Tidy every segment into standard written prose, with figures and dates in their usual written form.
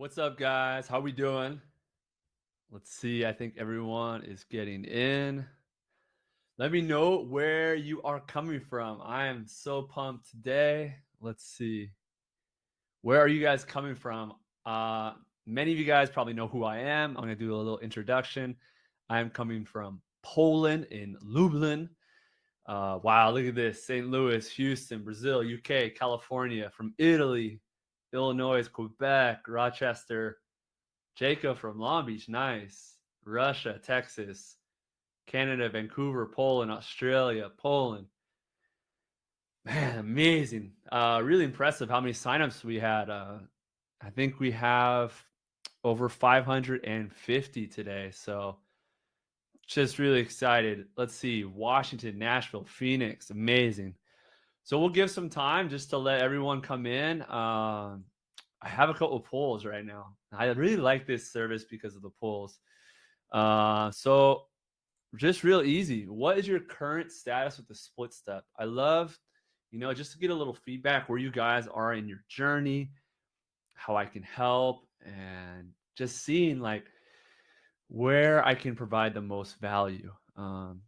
What's up, guys? How we doing? Let's see. I think everyone is getting in. Let me know where you are coming from. I am so pumped today. Let's see. Where are you guys coming from? Many of you guys probably know who I am. I'm going to do a little introduction. I am coming from Poland in Lublin. Wow, look at this. St. Louis, Houston, Brazil, UK, California, from Italy, Illinois, Quebec, Rochester, Jacob from Long Beach, nice. Russia, Texas, Canada, Vancouver, Poland, Australia, Poland. Man, amazing. Really impressive how many signups we had. I think we have over 550 today. So just really excited. Let's see. Washington, Nashville, Phoenix, amazing. So we'll give some time just to let everyone come in. I have a couple of polls right now. I really like this service because of the polls. So just real easy. What is your current status with the split step? I love, just to get a little feedback where you guys are in your journey, how I can help, and just seeing like where I can provide the most value. And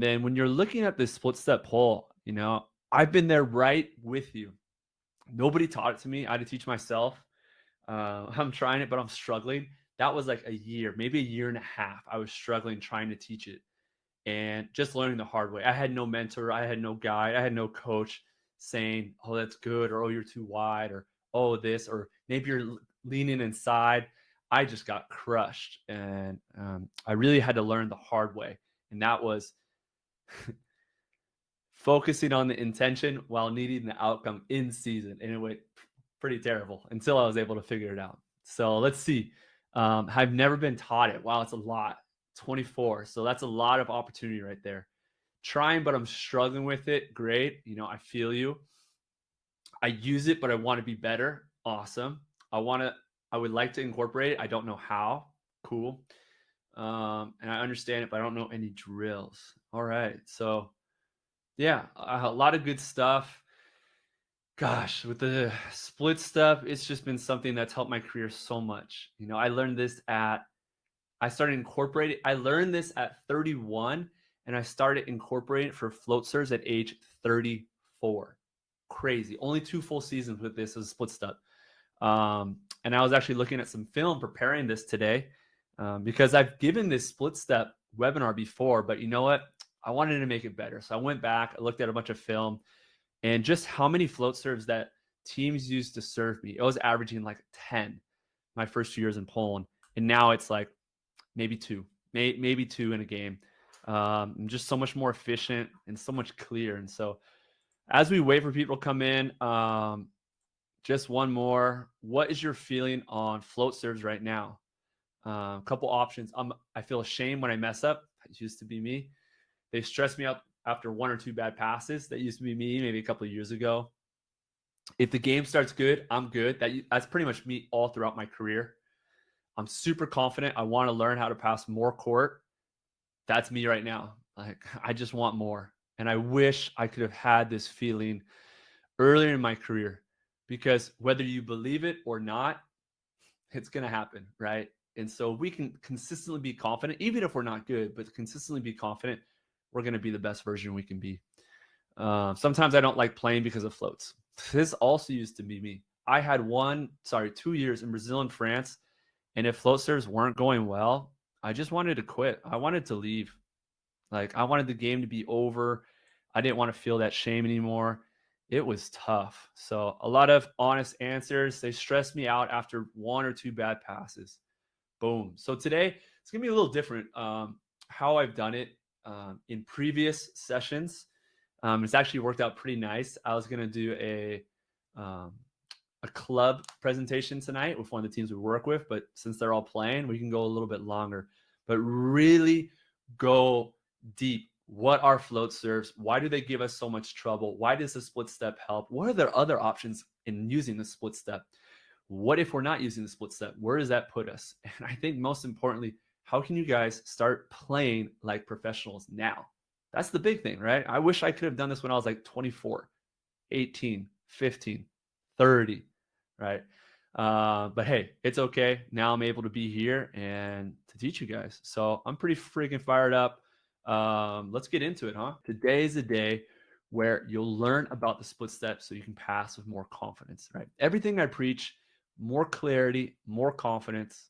then when you're looking at this split step poll, I've been there right with you. Nobody taught it to me. I had to teach myself. I'm trying it, but I'm struggling. That was like a year, maybe a year and a half. I was struggling trying to teach it and just learning the hard way. I had no mentor. I had no guide. I had no coach saying, oh, that's good, or oh, you're too wide, or oh, this, or maybe you're leaning inside. I just got crushed. And I really had to learn the hard way. And that was focusing on the intention while needing the outcome in season. And it went pretty terrible until I was able to figure it out. So let's see. I've never been taught it. Wow, it's a lot. 24. So that's a lot of opportunity right there. Trying, but I'm struggling with it. Great. I feel you. I use it, but I want to be better. Awesome. I would like to incorporate it. I don't know how. Cool. And I understand it, but I don't know any drills. All right. So yeah, a lot of good stuff. Gosh, with the split step, it's just been something that's helped my career so much. I learned this I started incorporating. I learned this at 31, and I started incorporating it for float serves at age 34. Crazy. Only 2 full seasons with this as a split step. And I was actually looking at some film preparing this today because I've given this split step webinar before, but you know what? I wanted to make it better. So I went back, I looked at a bunch of film, and just how many float serves that teams used to serve me. It was averaging like 10 my first 2 years in Poland. And now it's like maybe 2, maybe 2 in a game. I'm just so much more efficient and so much clearer. And so as we wait for people to come in, just one more. What is your feeling on float serves right now? A couple options. I feel ashamed when I mess up. It used to be me. They stress me out after 1 or 2 bad passes. That used to be me maybe a couple of years ago. If the game starts good, I'm good. That's pretty much me all throughout my career. I'm super confident. I want to learn how to pass more court. That's me right now. Like, I just want more. And I wish I could have had this feeling earlier in my career, because whether you believe it or not, it's going to happen, right? And so we can consistently be confident, even if we're not good, but consistently be confident we're going to be the best version we can be. Sometimes I don't like playing because of floats. This also used to be me. I had 2 years in Brazil and France, and if float serves weren't going well, I just wanted to quit. I wanted to leave. Like, I wanted the game to be over. I didn't want to feel that shame anymore. It was tough. So a lot of honest answers. They stressed me out after 1 or 2 bad passes. Boom. So today it's going to be a little different. How I've done it in previous sessions. It's actually worked out pretty nice. I was going to do a club presentation tonight with one of the teams we work with, but since they're all playing, we can go a little bit longer, but really go deep. What are float serves? Why do they give us so much trouble? Why does the split step help? What are there other options in using the split step? What if we're not using the split step? Where does that put us? And I think most importantly, how can you guys start playing like professionals now? That's the big thing, right? I wish I could have done this when I was like 24, 18, 15, 30, right? But hey, it's okay. Now I'm able to be here and to teach you guys. So I'm pretty freaking fired up. Let's get into it, huh? Today is the day where you'll learn about the split steps so you can pass with more confidence, right? Everything I preach, more clarity, more confidence,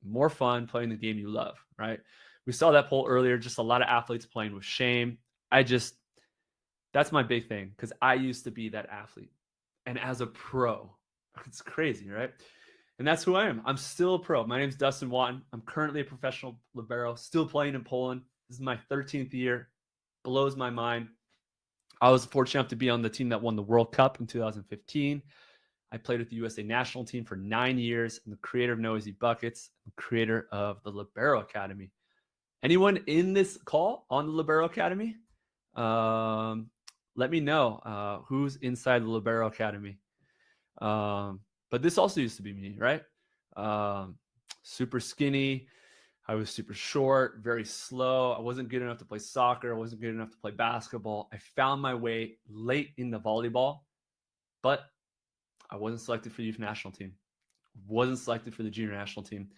more fun playing the game you love, right? We saw that poll earlier, just a lot of athletes playing with shame. That's my big thing because I used to be that athlete. And as a pro, it's crazy, right? And that's who I am. I'm still a pro. My name's Dustin Watton. I'm currently a professional libero, still playing in Poland. This is my 13th year. Blows my mind. I was fortunate enough to be on the team that won the World Cup in 2015. I played with the USA national team for 9 years. I'm the creator of No Easy Buckets, the creator of the Libero Academy. Anyone in this call on the Libero Academy? Let me know who's inside the Libero Academy. But this also used to be me, right? Super skinny. I was super short, very slow. I wasn't good enough to play soccer. I wasn't good enough to play basketball. I found my way late in the volleyball, but I wasn't selected for the youth national team. Wasn't selected for the junior national team.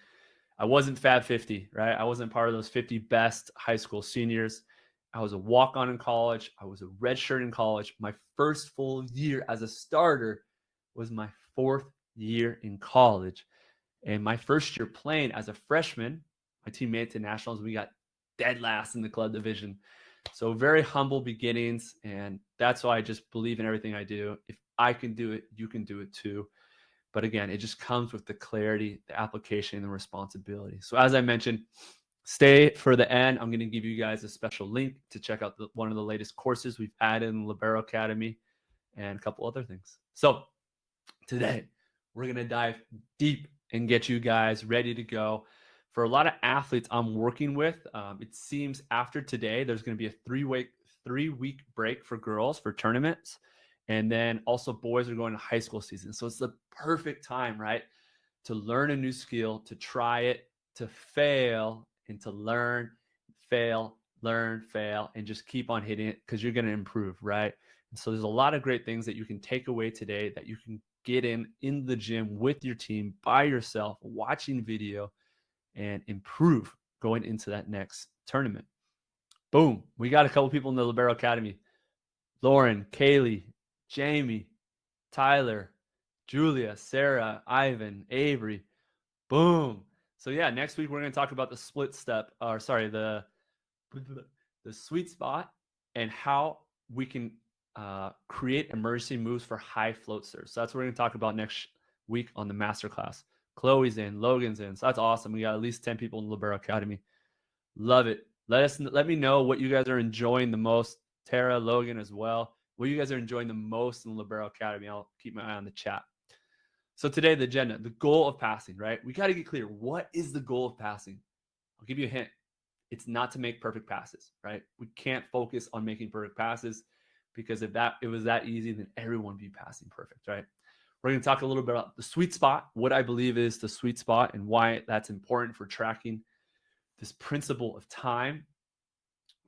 I wasn't Fab 50, right? I wasn't part of those 50 best high school seniors. I was a walk-on in college. I was a redshirt in college. My first full year as a starter was my 4th year in college. And my first year playing as a freshman, my team made it to nationals. We got dead last in the club division. So very humble beginnings. And that's why I just believe in everything I do. If I can do it, you can do it too. But again, it just comes with the clarity, the application, and the responsibility. So as I mentioned, stay for the end. I'm going to give you guys a special link to check out one of the latest courses we've added in the Libero Academy and a couple other things. So today, we're going to dive deep and get you guys ready to go. For a lot of athletes I'm working with, it seems after today, there's going to be a 3-week break for girls for tournaments. And then also boys are going to high school season. So it's the perfect time, right? To learn a new skill, to try it, to fail, and to learn, fail, learn, fail, and just keep on hitting it because you're going to improve, right? And so there's a lot of great things that you can take away today that you can get in the gym with your team, by yourself, watching video, and improve going into that next tournament. Boom. We got a couple people in the Libero Academy. Lauren, Kaylee, Jamie, Tyler, Julia, Sarah, Ivan, Avery. Boom. So yeah, next week we're going to talk about the split step, or sorry, the sweet spot and how we can create emergency moves for high float serves. So that's what we're going to talk about next week on the masterclass. Chloe's in, Logan's in. So that's awesome. We got at least 10 people in the Libero Academy. Love it. Let me know what you guys are enjoying the most. Tara, Logan as well. What you guys are enjoying the most in the Libero Academy. I'll keep my eye on the chat. So today, the agenda, the goal of passing, right? We got to get clear. What is the goal of passing? I'll give you a hint. It's not to make perfect passes, right? We can't focus on making perfect passes because if it was that easy, then everyone would be passing perfect, right? We're going to talk a little bit about the sweet spot, what I believe is the sweet spot and why that's important for tracking this principle of time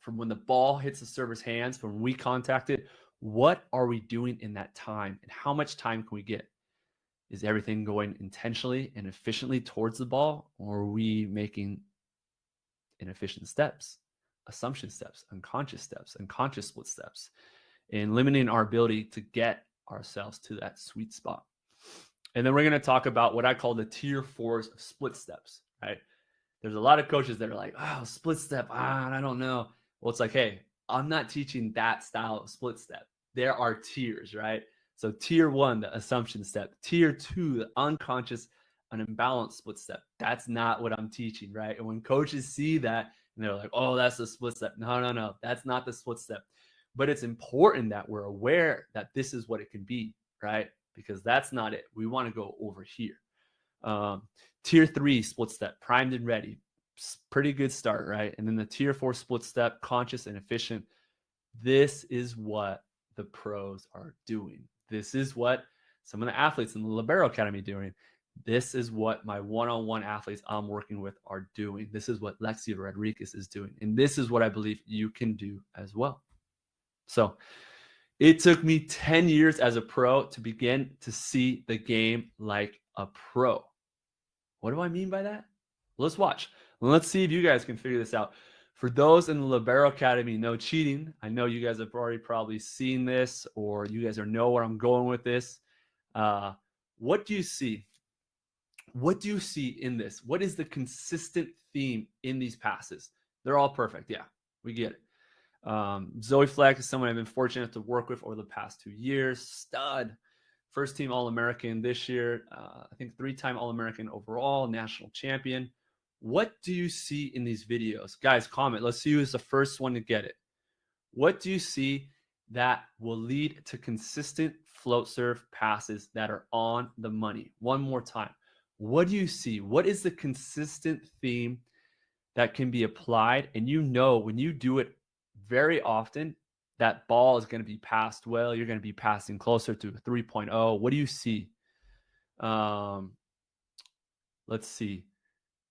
from when the ball hits the server's hands, from when we contact it. What are we doing in that time and how much time can we get? Is everything going intentionally and efficiently towards the ball, or are we making inefficient steps, assumption steps, unconscious split steps, and limiting our ability to get ourselves to that sweet spot? And then we're going to talk about what I call the tier 4s of split steps, right? There's a lot of coaches that are like, oh, split step, I don't know. Well, it's like, hey, I'm not teaching that style of split step. There are tiers, right? So tier 1, the assumption step. Tier 2, the unconscious, an imbalanced split step. That's not what I'm teaching, right? And when coaches see that and they're like, oh, that's the split step. No, that's not the split step. But it's important that we're aware that this is what it can be, right? Because that's not it. We want to go over here. Tier 3 split step, primed and ready. Pretty good start, right? And then the tier 4 split step, conscious and efficient. This is what the pros are doing. This is what some of the athletes in the Libero Academy are doing. This is what my one-on-one athletes I'm working with are doing. This is what Lexi Rodriguez is doing. And this is what I believe you can do as well. So it took me 10 years as a pro to begin to see the game like a pro. What do I mean by that? Let's watch. Let's see if you guys can figure this out. For those in the Libero Academy, no cheating. I know you guys have already probably seen this, or you guys know where I'm going with this. What do you see? What do you see in this? What is the consistent theme in these passes? They're all perfect. Yeah, we get it. Zoe Fleck is someone I've been fortunate to work with over the past 2 years. Stud. First team All-American this year. I think 3-time All-American overall, national champion. What do you see in these videos? Guys, comment. Let's see who's the first one to get it. What do you see that will lead to consistent float serve passes that are on the money? One more time. What do you see? What is the consistent theme that can be applied? And you know, when you do it very often, that ball is going to be passed well. You're going to be passing closer to a 3.0. What do you see? Let's see.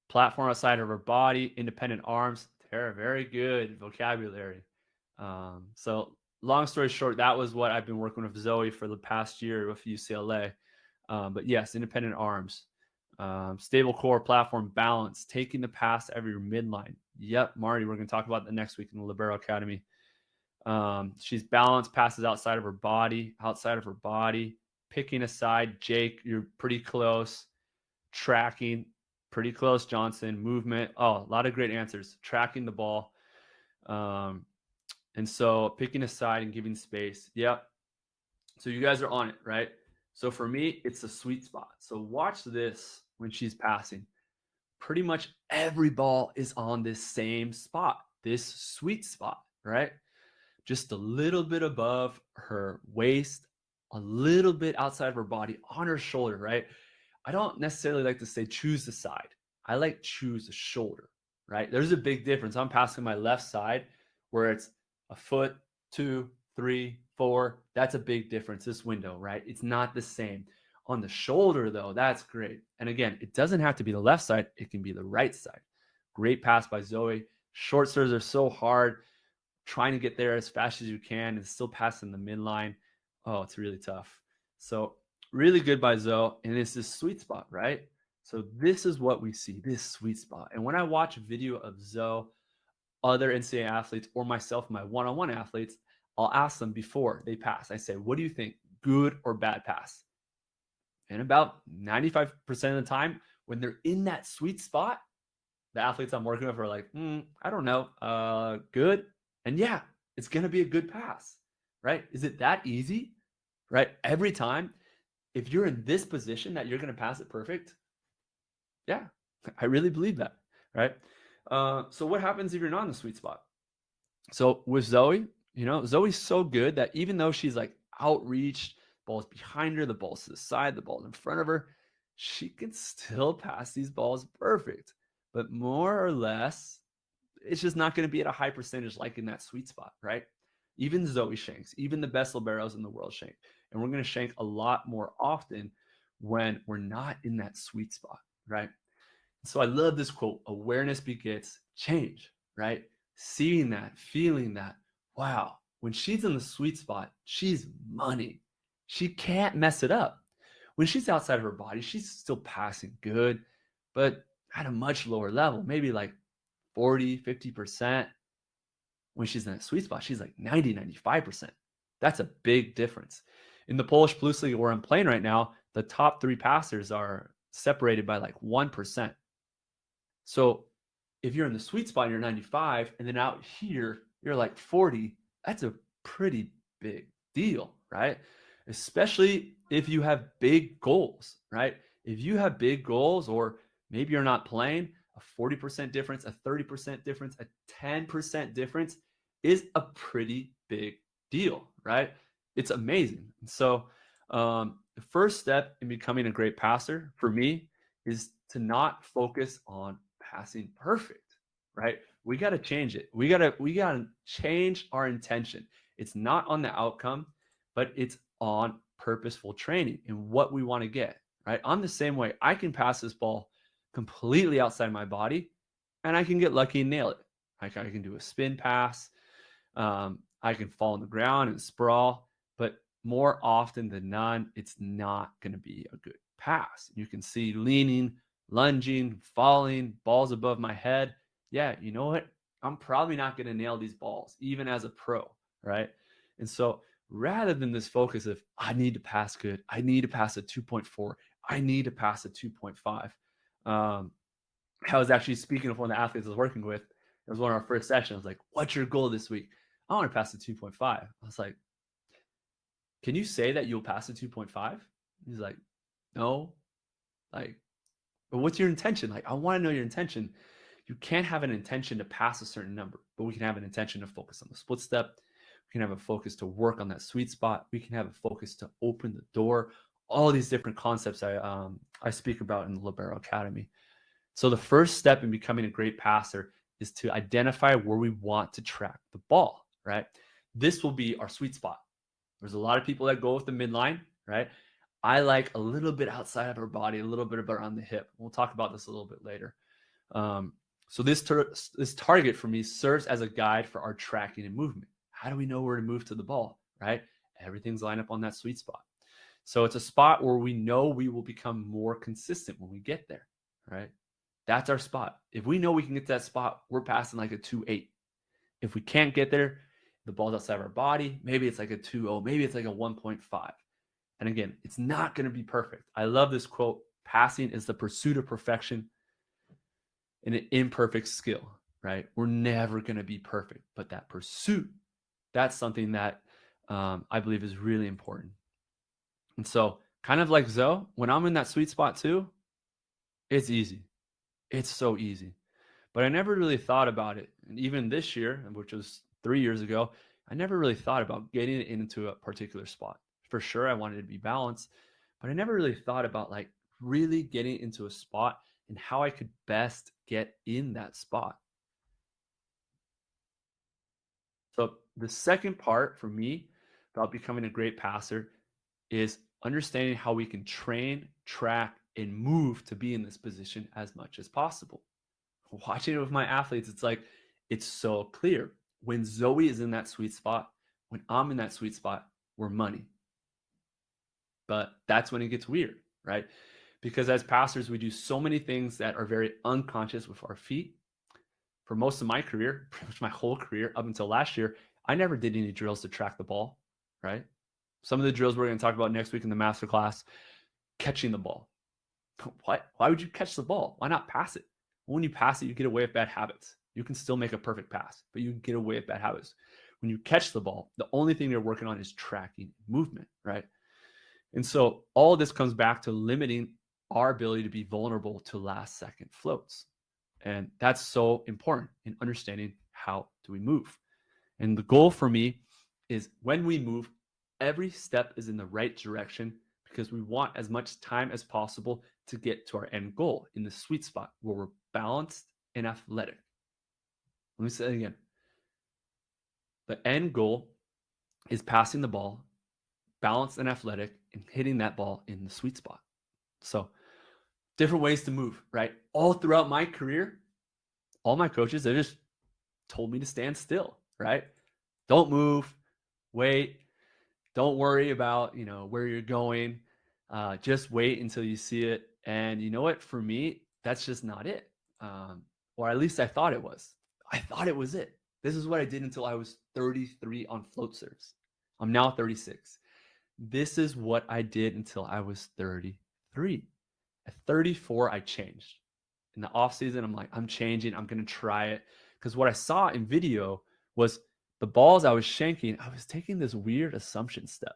Platform outside of her body, independent arms. Very good vocabulary. So long story short, that was what I've been working with Zoe for the past year with UCLA. But yes, independent arms. Stable core, platform balance, taking the pass every midline. Yep, Marty, we're going to talk about that next week in the Libero Academy. She's balanced, passes outside of her body, picking a side. Jake, you're pretty close. Tracking, pretty close. Johnson, movement. Oh, a lot of great answers. Tracking the ball. And so picking a side and giving space. Yep. So you guys are on it, right? So for me, it's a sweet spot. So watch this when she's passing. Pretty much every ball is on this same spot, this sweet spot, right? Just a little bit above her waist, a little bit outside of her body, on her shoulder, right? I don't necessarily like to say choose the side. I like choose the shoulder, right? There's a big difference. I'm passing my left side where it's a foot, 2, 3, 4. That's a big difference, this window, right? It's not the same. On the shoulder, though, that's great. And again, it doesn't have to be the left side. It can be the right side. Great pass by Zoe. Short serves are so hard. Trying to get there as fast as you can and still passing the midline. Oh, it's really tough. So really good by Zoe. And it's this sweet spot, right? So this is what we see, this sweet spot. And when I watch a video of Zoe, other NCAA athletes, or myself, my one-on-one athletes, I'll ask them before they pass. I say, what do you think? Good or bad pass? And about 95% of the time, when they're in that sweet spot, the athletes I'm working with are like, I don't know, good. And yeah, it's going to be a good pass, right? Is it that easy, right? Every time, if you're in this position that you're going to pass it perfect, yeah, I really believe that, right? So what happens if you're not in the sweet spot? So with Zoe, Zoe's so good that even though she's like outreached, ball's behind her, the ball's to the side, the ball's in front of her, she can still pass these balls perfect. But more or less, it's just not going to be at a high percentage like in that sweet spot, right? Even Zoe shanks, even the best liberos in the world shank. And we're going to shank a lot more often when we're not in that sweet spot, right? So I love this quote, awareness begets change, right? Seeing that, feeling that, wow, when she's in the sweet spot, she's money. She can't mess it up. When she's outside of her body, she's still passing good, but at a much lower level, maybe like 40, 50%. When she's in that sweet spot, she's like 90, 95%. That's a big difference. In the Polish Plus League where I'm playing right now, the top 3 passers are separated by like 1%. So if you're in the sweet spot, you're 95, and then out here, you're like 40, that's a pretty big deal, right? Especially if you have big goals, right? If you have big goals, or maybe you're not playing, a 40% difference, a 30% difference, a 10% difference is a pretty big deal, right? It's amazing. So the first step in becoming a great passer for me is to not focus on passing perfect, right? We got to change it. We got to change our intention. It's not on the outcome, but it's on purposeful training and what we want to get, right? I'm the same way. I can pass this ball completely outside my body and I can get lucky and nail it. Like I can do a spin pass. I can fall on the ground and sprawl, but more often than none, it's not going to be a good pass. You can see leaning, lunging, falling, balls above my head. Yeah, you know what? I'm probably not going to nail these balls, even as a pro, right? And so rather than this focus of, I need to pass good, I need to pass a 2.4, I need to pass a 2.5. I was actually speaking with one of the athletes I was working with. It was one of our first sessions. I was like, what's your goal this week? I want to pass the 2.5. I was like, can you say that you'll pass the 2.5? He's like, no. Like, but what's your intention? Like, I want to know your intention. You can't have an intention to pass a certain number, but we can have an intention to focus on the split step. We can have a focus to work on that sweet spot. We can have a focus to open the door. All these different concepts I speak about in the Libero Academy. So the first step in becoming a great passer is to identify where we want to track the ball, right? This will be our sweet spot. There's a lot of people that go with the midline, right? I like a little bit outside of our body, a little bit around the hip. We'll talk about this a little bit later. So this target for me serves as a guide for our tracking and movement. How do we know where to move to the ball, right? Everything's lined up on that sweet spot. So it's a spot where we know we will become more consistent when we get there, right? That's our spot. If we know we can get to that spot, we're passing like a 2.8. If we can't get there, the ball's outside of our body, maybe it's like a 2.0, maybe it's like a 1.5. And again, it's not going to be perfect. I love this quote: passing is the pursuit of perfection and an imperfect skill, right? We're never going to be perfect, but that pursuit, that's something that I believe is really important. And so kind of like Zoe, when I'm in that sweet spot too, it's easy. It's so easy. But I never really thought about it. And even this year, which was 3 years ago, I never really thought about getting it into a particular spot. For sure, I wanted to be balanced, but I never really thought about like really getting into a spot and how I could best get in that spot. So the second part for me about becoming a great passer is understanding how we can train, track, and move to be in this position as much as possible. Watching it with my athletes, it's like, it's so clear. When Zoe is in that sweet spot, when I'm in that sweet spot, we're money. But that's when it gets weird, right? Because as pastors, we do so many things that are very unconscious with our feet. For most of my career, pretty much my whole career up until last year, I never did any drills to track the ball, right? Some of the drills we're going to talk about next week in the masterclass, catching the ball. Why would you catch the ball? Why not pass it? When you pass it, you get away with bad habits. You can still make a perfect pass, but you get away with bad habits. When you catch the ball, the only thing you're working on is tracking movement, right? And so all of this comes back to limiting our ability to be vulnerable to last second floats. And that's so important in understanding how do we move. And the goal for me is when we move, every step is in the right direction because we want as much time as possible to get to our end goal in the sweet spot where we're balanced and athletic. Let me say it again. The end goal is passing the ball, balanced and athletic, and hitting that ball in the sweet spot. So different ways to move, right? All throughout my career, all my coaches, they just told me to stand still, right? Don't move, wait, don't worry about, where you're going. Just wait until you see it. And you know what? For me, that's just not it. Or at least I thought it was. I thought it was it. This is what I did until I was 33 on float serves. I'm now 36. This is what I did until I was 33. At 34, I changed. In the off season, I'm like, I'm changing. I'm going to try it. Because what I saw in video was the balls I was shanking, I was taking this weird assumption step.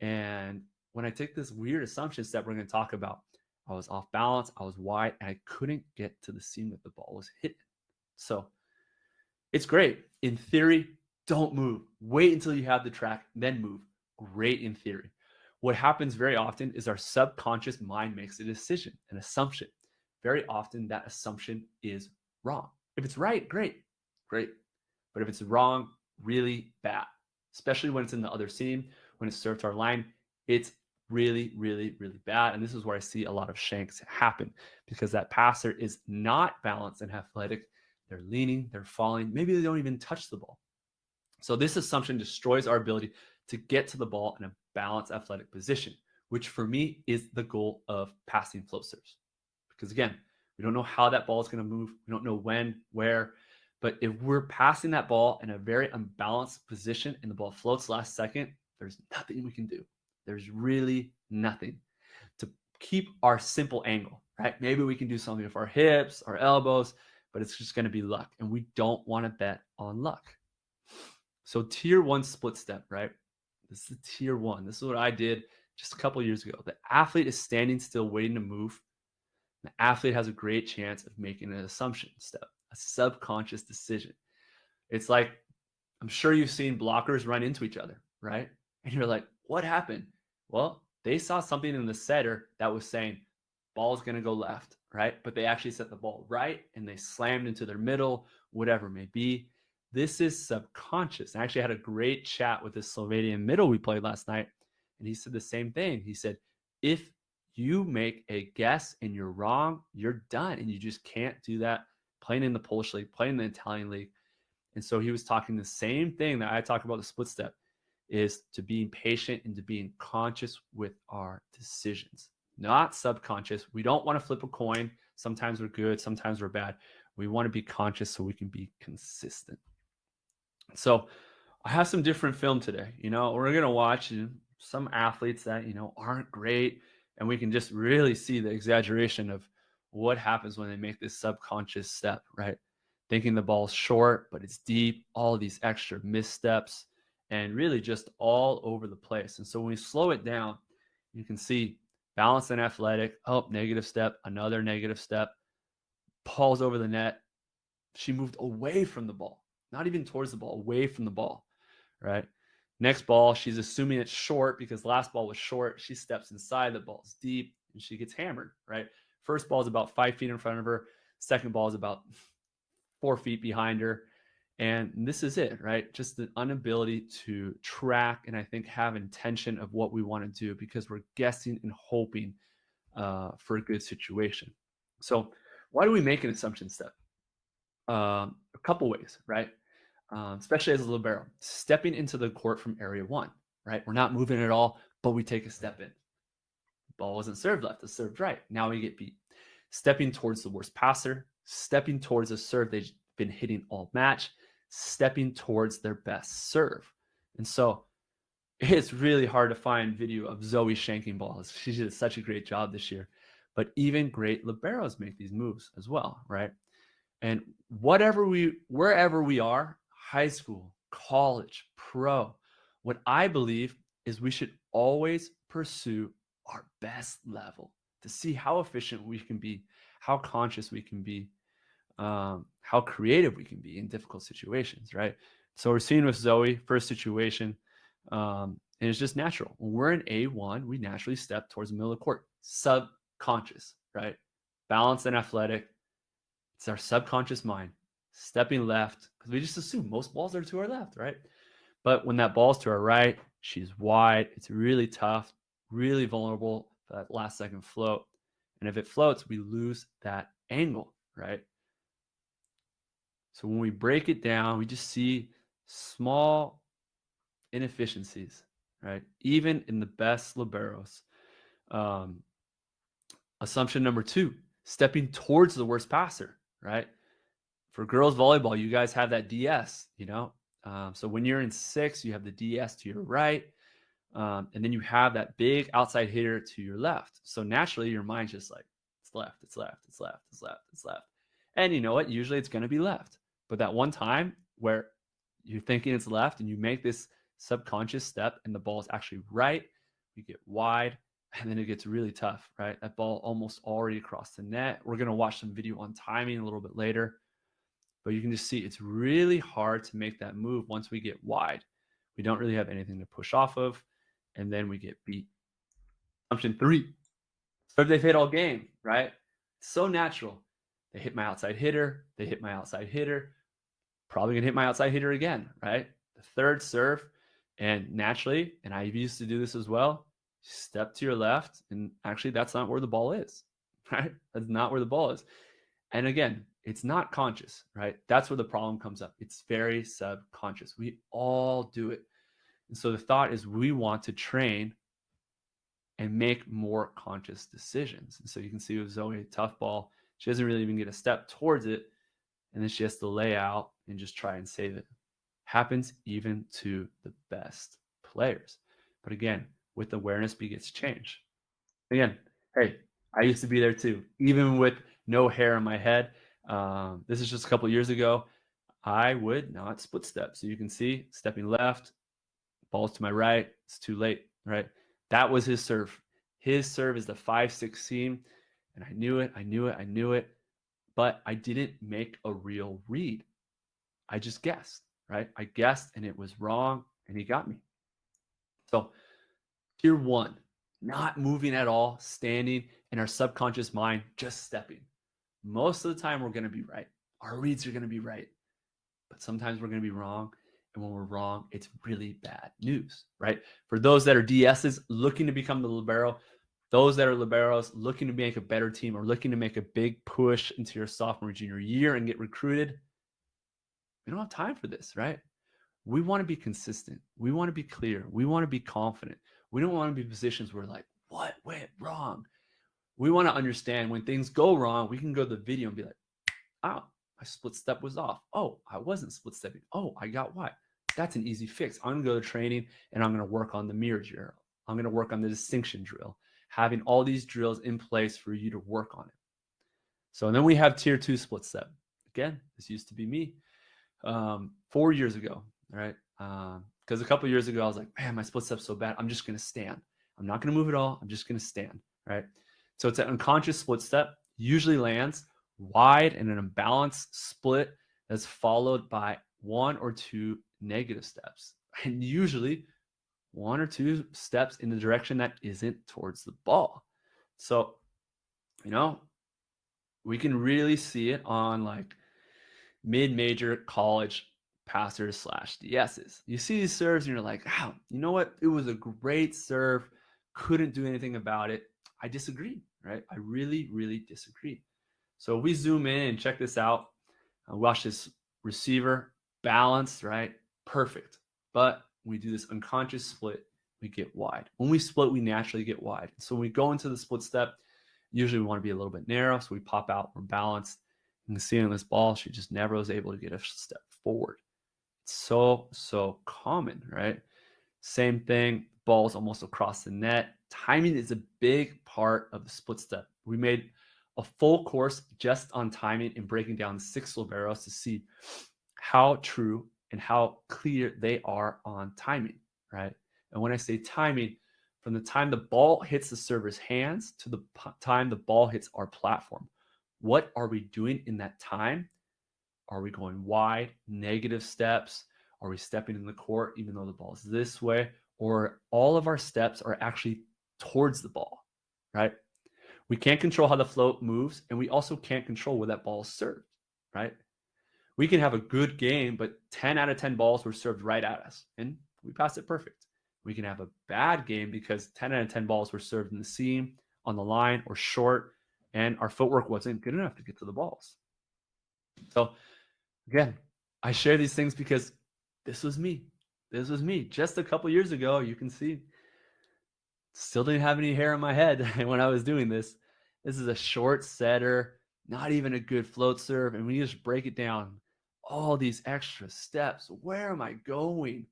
And when I take this weird assumption step, we're going to talk about, I was off balance, I was wide, and I couldn't get to the seam that the ball was hitting. So it's great. In theory, don't move. Wait until you have the track, then move. Great in theory. What happens very often is our subconscious mind makes a decision, an assumption. Very often that assumption is wrong. If it's right, great. But if it's wrong, really bad, especially when it's in the other seam, when it's served to our line, it's really, really, really bad. And this is where I see a lot of shanks happen because that passer is not balanced and athletic. They're leaning, they're falling. Maybe they don't even touch the ball. So this assumption destroys our ability to get to the ball in a balanced athletic position. which for me is the goal of passing float serves. Because again, we don't know how that ball is going to move. We don't know when, where, but if we're passing that ball in a very unbalanced position and the ball floats last second, there's nothing we can do. There's really nothing to keep our simple angle, right? Maybe we can do something with our hips, our elbows, but it's just going to be luck. And we don't want to bet on luck. So tier 1 split step, right? This is tier 1. This is what I did just a couple years ago. The athlete is standing still, waiting to move. The athlete has a great chance of making an assumption step, a subconscious decision. It's like, I'm sure you've seen blockers run into each other, right? And you're like, what happened? Well, they saw something in the setter that was saying, ball's going to go left, right? But they actually set the ball right and they slammed into their middle, whatever it may be. This is subconscious. I actually had a great chat with this Slovenian middle we played last night. And he said the same thing. He said, if you make a guess and you're wrong, you're done. And you just can't do that playing in the Polish league, playing in the Italian league. And so he was talking the same thing that I talk about the split step, is to being patient and to being conscious with our decisions, not subconscious. We don't want to flip a coin. Sometimes we're good, sometimes we're bad. We want to be conscious so we can be consistent. So I have some different film today. We're going to watch some athletes that, aren't great. And we can just really see the exaggeration of what happens when they make this subconscious step, right? Thinking the ball's short, but it's deep, all these extra missteps, and really just all over the place. And so when we slow it down, you can see balance and athletic. Oh, negative step, another negative step. Ball's over the net. She moved away from the ball, not even towards the ball, away from the ball, right? Next ball, she's assuming it's short because last ball was short. She steps inside, the ball's deep, and she gets hammered, right? First ball is about 5 feet in front of her. Second ball is about 4 feet behind her. And this is it, right? Just the inability to track and I think have intention of what we want to do because we're guessing and hoping for a good situation. So why do we make an assumption step? A couple ways, right? Especially as a libero, stepping into the court from area 1, right? We're not moving at all, but we take a step in. Ball wasn't served left, it's served right. Now we get beat. Stepping towards the worst passer, stepping towards a serve they've been hitting all match, stepping towards their best serve. And so it's really hard to find video of Zoe shanking balls. She did such a great job this year. But even great liberos make these moves as well, right? And wherever we are, high school, college, pro, what I believe is we should always pursue our best level to see how efficient we can be, how conscious we can be, how creative we can be in difficult situations, right? So we're seeing with Zoe, first situation, and it's just natural. When we're in A1, we naturally step towards the middle of the court, subconscious, right? Balanced and athletic. It's our subconscious mind stepping left because we just assume most balls are to our left, right? But when that ball's to our right, she's wide. It's really tough, really vulnerable for that last second float. And if it floats, we lose that angle, right? So when we break it down, we just see small inefficiencies, right? Even in the best liberos. Assumption number 2, stepping towards the worst passer, right? For girls volleyball, you guys have that DS, so when you're in 6, you have the DS to your right, and then you have that big outside hitter to your left. So naturally, your mind's just like, it's left, it's left, it's left, it's left, it's left. And you know what? Usually it's going to be left. But that one time where you're thinking it's left and you make this subconscious step and the ball is actually right, you get wide, and then it gets really tough, right? That ball almost already across the net. We're going to watch some video on timing a little bit later. But you can just see it's really hard to make that move once we get wide. We don't really have anything to push off of, and then we get beat. Assumption 3, serve they've hit all game, right? It's so natural. They hit my outside hitter. They hit my outside hitter. Probably going to hit my outside hitter again, right? The third serve, and naturally, and I used to do this as well, step to your left, and actually that's not where the ball is, right? That's not where the ball is. And again, it's not conscious, right? That's where the problem comes up. It's very subconscious. We all do it. And so the thought is we want to train and make more conscious decisions. And so you can see with Zoe, tough ball. She doesn't really even get a step towards it. And then she has to lay out and just try and save it. Happens even to the best players. But again, with awareness begets change. Again, hey, I used to be there too, even with no hair on my head. This is just a couple years ago. I would not split step. So you can see stepping left, balls to my right. It's too late, right? That was his serve. His serve is the 5-6 seam. And I knew it. But I didn't make a real read. I just guessed, right? I guessed and it was wrong and he got me. So tier 1, not moving at all, standing in our subconscious mind, just stepping. Most of the time we're going to be right. Our reads are going to be right. But sometimes we're going to be wrong. And when we're wrong, it's really bad news, right? For those that are DSs looking to become the libero, those that are liberos looking to make a better team or looking to make a big push into your sophomore, junior year and get recruited, we don't have time for this, right? We want to be consistent. We want to be clear. We want to be confident. We don't want to be in positions where like, what went wrong? We want to understand when things go wrong, we can go to the video and be like, oh, my split step was off. Oh, I wasn't split stepping. Oh, I got why. That's an easy fix. I'm going to go to training and I'm going to work on the mirror drill. I'm going to work on the distinction drill, having all these drills in place for you to work on it. So, and then we have tier 2 split step. Again, this used to be me 4 years ago, right? Because a couple years ago, I was like, man, my split step's so bad. I'm just going to stand. I'm not going to move at all. I'm just going to stand, right? So it's an unconscious split step, usually lands wide and an imbalanced split that's followed by 1 or 2 negative steps, and usually 1 or 2 steps in the direction that isn't towards the ball. So, you know, we can really see it on like mid-major college passers / DSs. You see these serves and you're like, wow, you know what? It was a great serve. Couldn't do anything about it. I disagree, right? I really, really disagree. So we zoom in and check this out. Watch this receiver balanced, right? Perfect. But when we do this unconscious split, we get wide. When we split, we naturally get wide. So when we go into the split step, usually we want to be a little bit narrow. So we pop out, we're balanced. You can see on this ball, she just never was able to get a step forward. It's so common, right? Same thing, ball's almost across the net. Timing is a big part of the split step. We made a full course just on timing and breaking down 6 liberos to see how true and how clear they are on timing, right? And when I say timing, from the time the ball hits the server's hands to the time the ball hits our platform, what are we doing in that time? Are we going wide, negative steps? Are we stepping in the court even though the ball is this way? Or all of our steps are actually towards the ball, right? We can't control how the float moves, and we also can't control where that ball is served, right? We can have a good game, but 10 out of 10 balls were served right at us, and we passed it perfect. We can have a bad game because 10 out of 10 balls were served in the seam, on the line, or short, and our footwork wasn't good enough to get to the balls. So again, I share these things because this was me. This was me. Just a couple years ago, you can see, still didn't have any hair on my head when I was doing this. This is a short setter, not even a good float serve. And when you just break it down, all these extra steps, where am I going,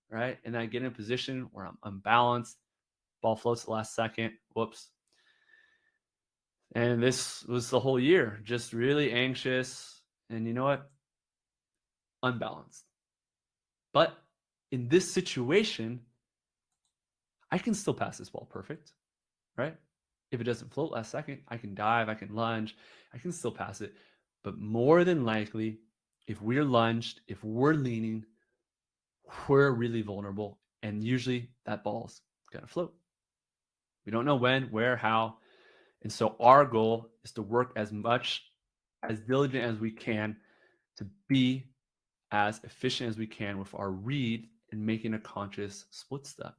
right? And I get in a position where I'm unbalanced, ball floats the last second, whoops. And this was the whole year, just really anxious. And you know what? Unbalanced. But in this situation, I can still pass this ball perfect, right? If it doesn't float last second, I can dive, I can lunge, I can still pass it. But more than likely, if we're lunged, if we're leaning, we're really vulnerable. And usually that ball's gonna float. We don't know when, where, how. And so our goal is to work as diligent as we can to be as efficient as we can with our read and making a conscious split step.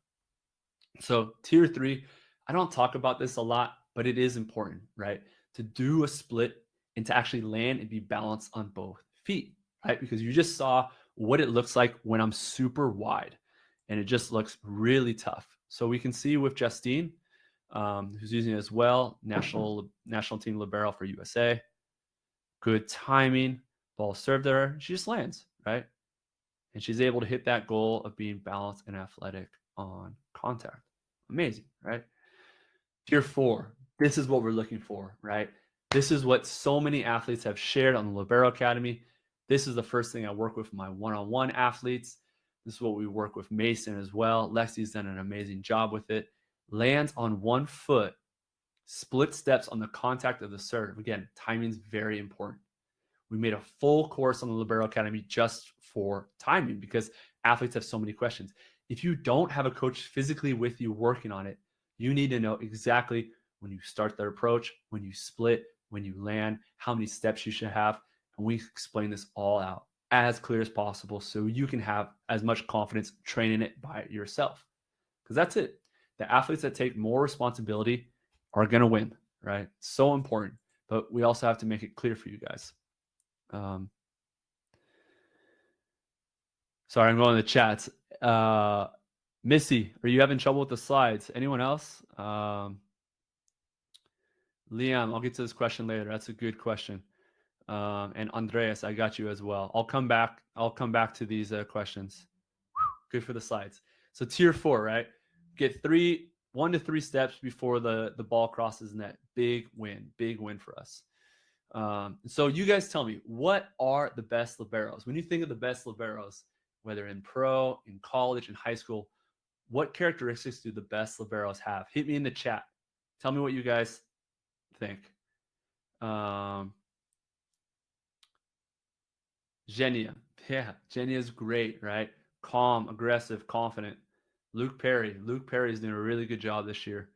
So tier 3, I don't talk about this a lot, but it is important, right? To do a split and to actually land and be balanced on both feet, right? Because you just saw what it looks like when I'm super wide and it just looks really tough. So we can see with Justine, who's using it as well. National team libero for USA. Good timing. Ball served there. She just lands, right? And she's able to hit that goal of being balanced and athletic on contact. Amazing, right? Tier 4. This is what we're looking for, right? This is what so many athletes have shared on the Libero Academy. This is the first thing I work with my one-on-one athletes. This is what we work with Mason as well. Lexi's done an amazing job with it. Lands on one foot, split steps on the contact of the serve. Again, timing is very important. We made a full course on the Libero Academy just for timing because athletes have so many questions. If you don't have a coach physically with you working on it, you need to know exactly when you start their approach, when you split, when you land, how many steps you should have. And we explain this all out as clear as possible so you can have as much confidence training it by yourself. Because that's it. The athletes that take more responsibility are going to win, right? So important. But we also have to make it clear for you guys. Sorry, I'm going to the chats. Missy, are you having trouble with the slides? Anyone else? Liam, I'll get to this question later. That's a good question. And Andreas, I got you as well. I'll come back to these questions. Good for the slides. So tier 4, right? Get 1 to 3 steps before the ball crosses net. Big win for us. So you guys tell me, what are the best liberos? When you think of the best liberos, whether in pro, in college, in high school, what characteristics do the best liberos have? Hit me in the chat. Tell me what you guys think. Genia. Yeah, Genia's great, right? Calm, aggressive, confident. Luke Perry is doing a really good job this year.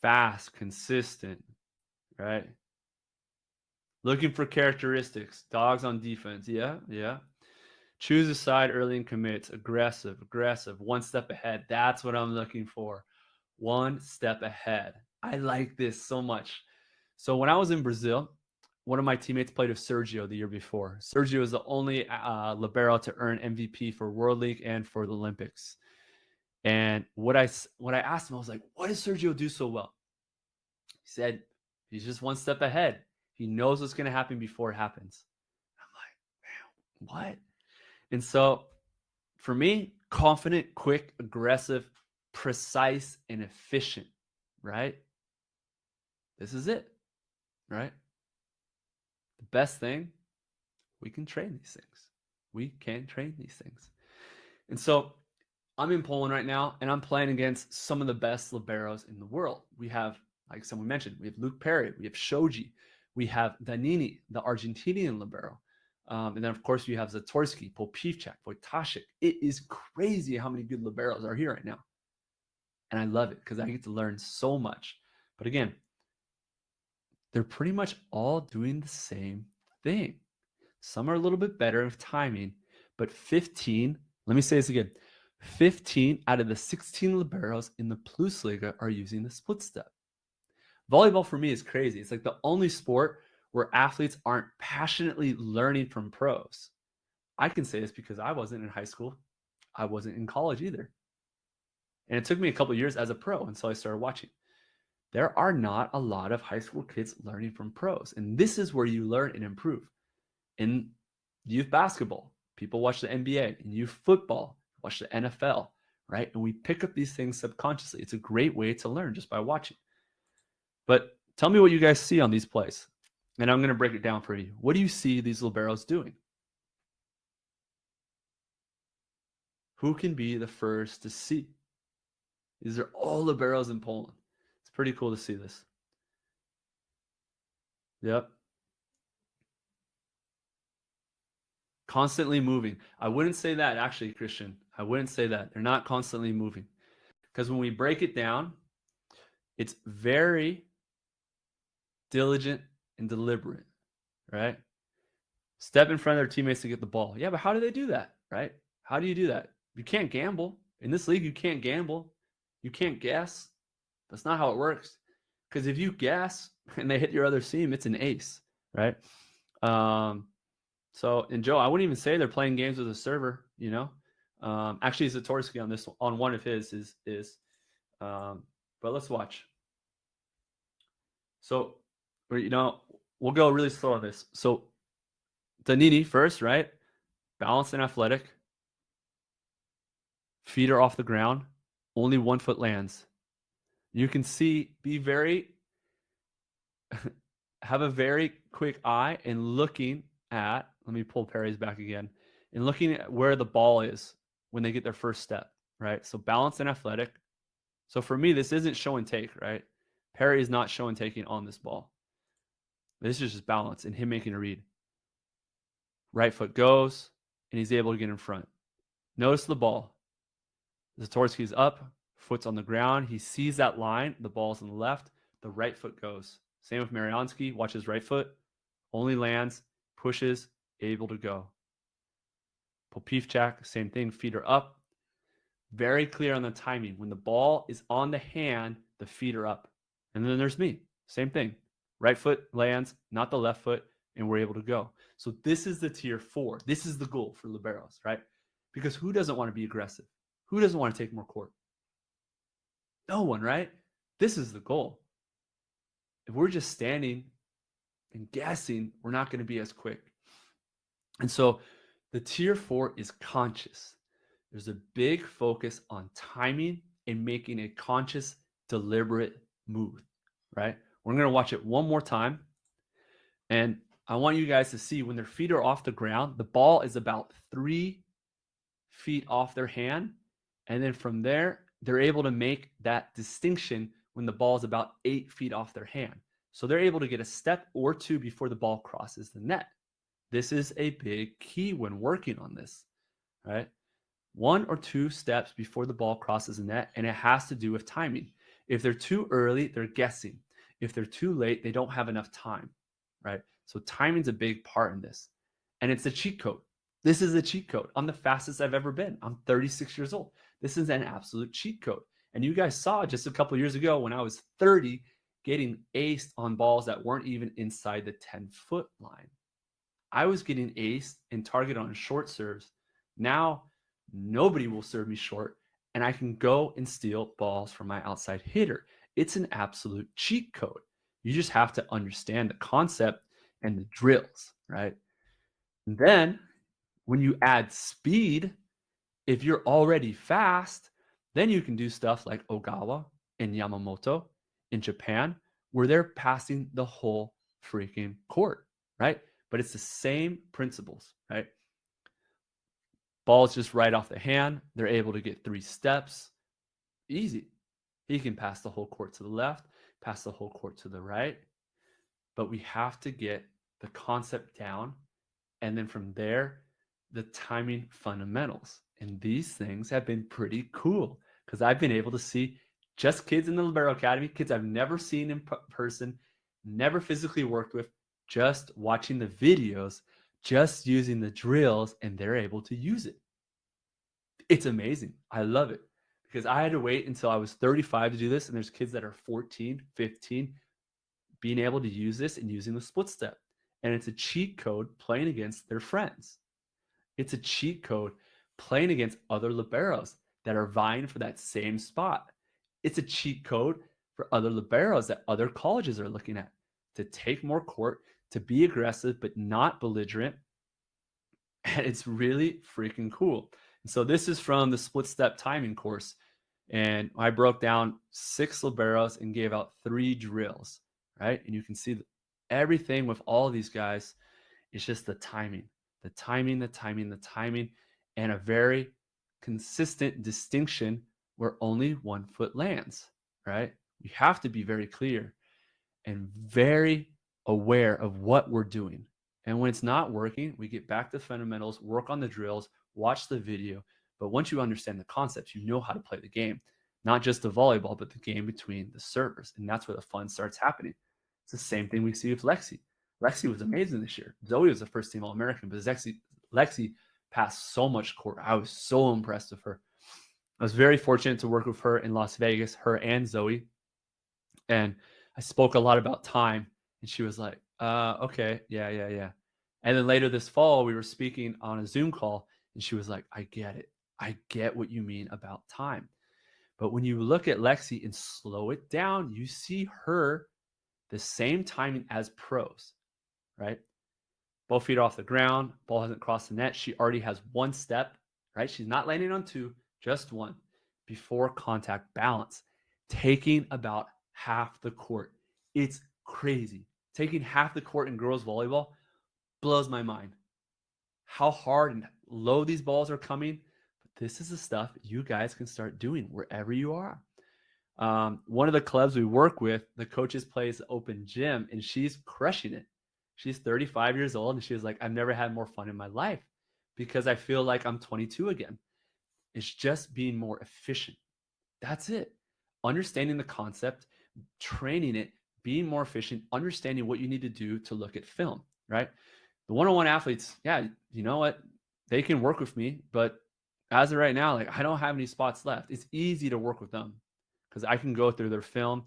Fast, consistent, right? Looking for characteristics. Dogs on defense. Yeah. Choose a side early and commits. Aggressive. 1 step ahead. That's what I'm looking for. 1 step ahead. I like this so much. So when I was in Brazil, one of my teammates played with Sergio the year before. Sergio is the only libero to earn MVP for World League and for the Olympics. And what I asked him, I was like, what does Sergio do so well? He said, he's just 1 step ahead. He knows what's going to happen before it happens. I'm like, man, what? And so for me, confident, quick, aggressive, precise, and efficient, right? This is it, right? The best thing, we can train these things. And so I'm in Poland right now, and I'm playing against some of the best liberos in the world. We have, like someone mentioned, we have Luke Perry, we have Shoji, we have Danini, the Argentinian libero. And then, of course, we have Zatorsky, Popivchak, Wojtaszek. It is crazy how many good liberos are here right now. And I love it because I get to learn so much. But again, they're pretty much all doing the same thing. Some are a little bit better with timing, but 15, let me say this again, 15 out of the 16 liberos in the Plusliga are using the split step. Volleyball for me is crazy. It's like the only sport where athletes aren't passionately learning from pros. I can say this because I wasn't in high school. I wasn't in college either. And it took me a couple of years as a pro until I started watching. There are not a lot of high school kids learning from pros. And this is where you learn and improve. In youth basketball, people watch the NBA. In youth football, watch the NFL, right? And we pick up these things subconsciously. It's a great way to learn just by watching. But tell me what you guys see on these plays. And I'm going to break it down for you. What do you see these liberos doing? Who can be the first to see? These are all liberos in Poland. It's pretty cool to see this. Yep. Constantly moving. I wouldn't say that, actually, Christian. I wouldn't say that. They're not constantly moving. Because when we break it down, it's very diligent and deliberate, right? Step in front of their teammates to get the ball. Yeah, but how do they do that, right? How do you do that? You can't gamble. In this league, you can't gamble. You can't guess. That's not how it works. Because if you guess and they hit your other seam, it's an ace, right? So, and Joe, I wouldn't even say they're playing games with a server, you know. Actually, Zatorsky on one of his is but let's watch. So, we'll go really slow on this. So, Danini first, right? Balanced and athletic. Feet are off the ground. Only 1 foot lands. You can see, have a very quick eye in looking at, let me pull Perry's back again, and looking at where the ball is when they get their first step, right? So balanced and athletic. So for me, this isn't show and take, right? Perry is not show and taking on this ball. This is just balance and him making a read. Right foot goes, and he's able to get in front. Notice the ball. Zatorsky's up, foot's on the ground. He sees that line. The ball's on the left. The right foot goes. Same with Mariansky. Watch his right foot. Only lands, pushes, able to go. Popivchak, same thing. Feet are up. Very clear on the timing. When the ball is on the hand, the feet are up. And then there's me. Same thing. Right foot lands, not the left foot, and we're able to go. So this is the tier 4. This is the goal for liberos, right? Because who doesn't want to be aggressive? Who doesn't want to take more court? No one, right? This is the goal. If we're just standing and guessing, we're not going to be as quick. And so the tier 4 is conscious. There's a big focus on timing and making a conscious, deliberate move, right? We're going to watch it one more time. And I want you guys to see when their feet are off the ground, the ball is about 3 feet off their hand. And then from there, they're able to make that distinction when the ball is about 8 feet off their hand. So they're able to get a step or two before the ball crosses the net. This is a big key when working on this, right? 1 or 2 steps before the ball crosses the net, and it has to do with timing. If they're too early, they're guessing. If they're too late, they don't have enough time, right? So timing's a big part in this. And it's a cheat code. This is a cheat code. I'm the fastest I've ever been. I'm 36 years old. This is an absolute cheat code. And you guys saw just a couple years ago when I was 30, getting aced on balls that weren't even inside the 10-foot line. I was getting aced and targeted on short serves. Now, nobody will serve me short, and I can go and steal balls from my outside hitter. It's an absolute cheat code. You just have to understand the concept and the drills, right? And then when you add speed, if you're already fast, then you can do stuff like Ogawa and Yamamoto in Japan, where they're passing the whole freaking court, right? But it's the same principles, right? Ball's just right off the hand. They're able to get 3 steps. Easy. He can pass the whole court to the left, pass the whole court to the right. But we have to get the concept down. And then from there, the timing fundamentals. And these things have been pretty cool because I've been able to see just kids in the Libero Academy, kids I've never seen in person, never physically worked with, just watching the videos, just using the drills, and they're able to use it. It's amazing. I love it because I had to wait until I was 35 to do this. And there's kids that are 14, 15, being able to use this and using the split step. And it's a cheat code playing against their friends. It's a cheat code playing against other liberos that are vying for that same spot. It's a cheat code for other liberos that other colleges are looking at to take more court, to be aggressive, but not belligerent. And it's really freaking cool. And so this is from the split step timing course. And I broke down 6 liberos and gave out 3 drills, right? And you can see everything with all of these guys is just the timing, and a very consistent distinction where only 1 foot lands, right? We have to be very clear and very aware of what we're doing. And when it's not working, we get back to fundamentals, work on the drills, watch the video. But once you understand the concepts, you know how to play the game, not just the volleyball, but the game between the servers. And that's where the fun starts happening. It's the same thing we see with Lexi. Lexi was amazing this year. Zoe was a first team All-American, but Lexi passed so much court. I was so impressed with her. I was very fortunate to work with her in Las Vegas, her and Zoe. And I spoke a lot about time. And she was like, okay, yeah. And then later this fall, we were speaking on a Zoom call, and she was like, I get it. I get what you mean about time. But when you look at Lexi and slow it down, you see her the same timing as pros, right? Both feet off the ground, ball hasn't crossed the net. She already has one step, right? She's not landing on two, just one before contact balance, taking about half the court. It's crazy. Taking half the court in girls volleyball blows my mind. How hard and low these balls are coming. But this is the stuff you guys can start doing wherever you are. One of the clubs we work with, the coaches plays open gym, and she's crushing it. She's 35 years old, and she was like, I've never had more fun in my life because I feel like I'm 22 again. It's just being more efficient. That's it. Understanding the concept, training it, being more efficient, understanding what you need to do to look at film, right? The one-on-one athletes, yeah, you know what? They can work with me, but as of right now, like I don't have any spots left. It's easy to work with them because I can go through their film.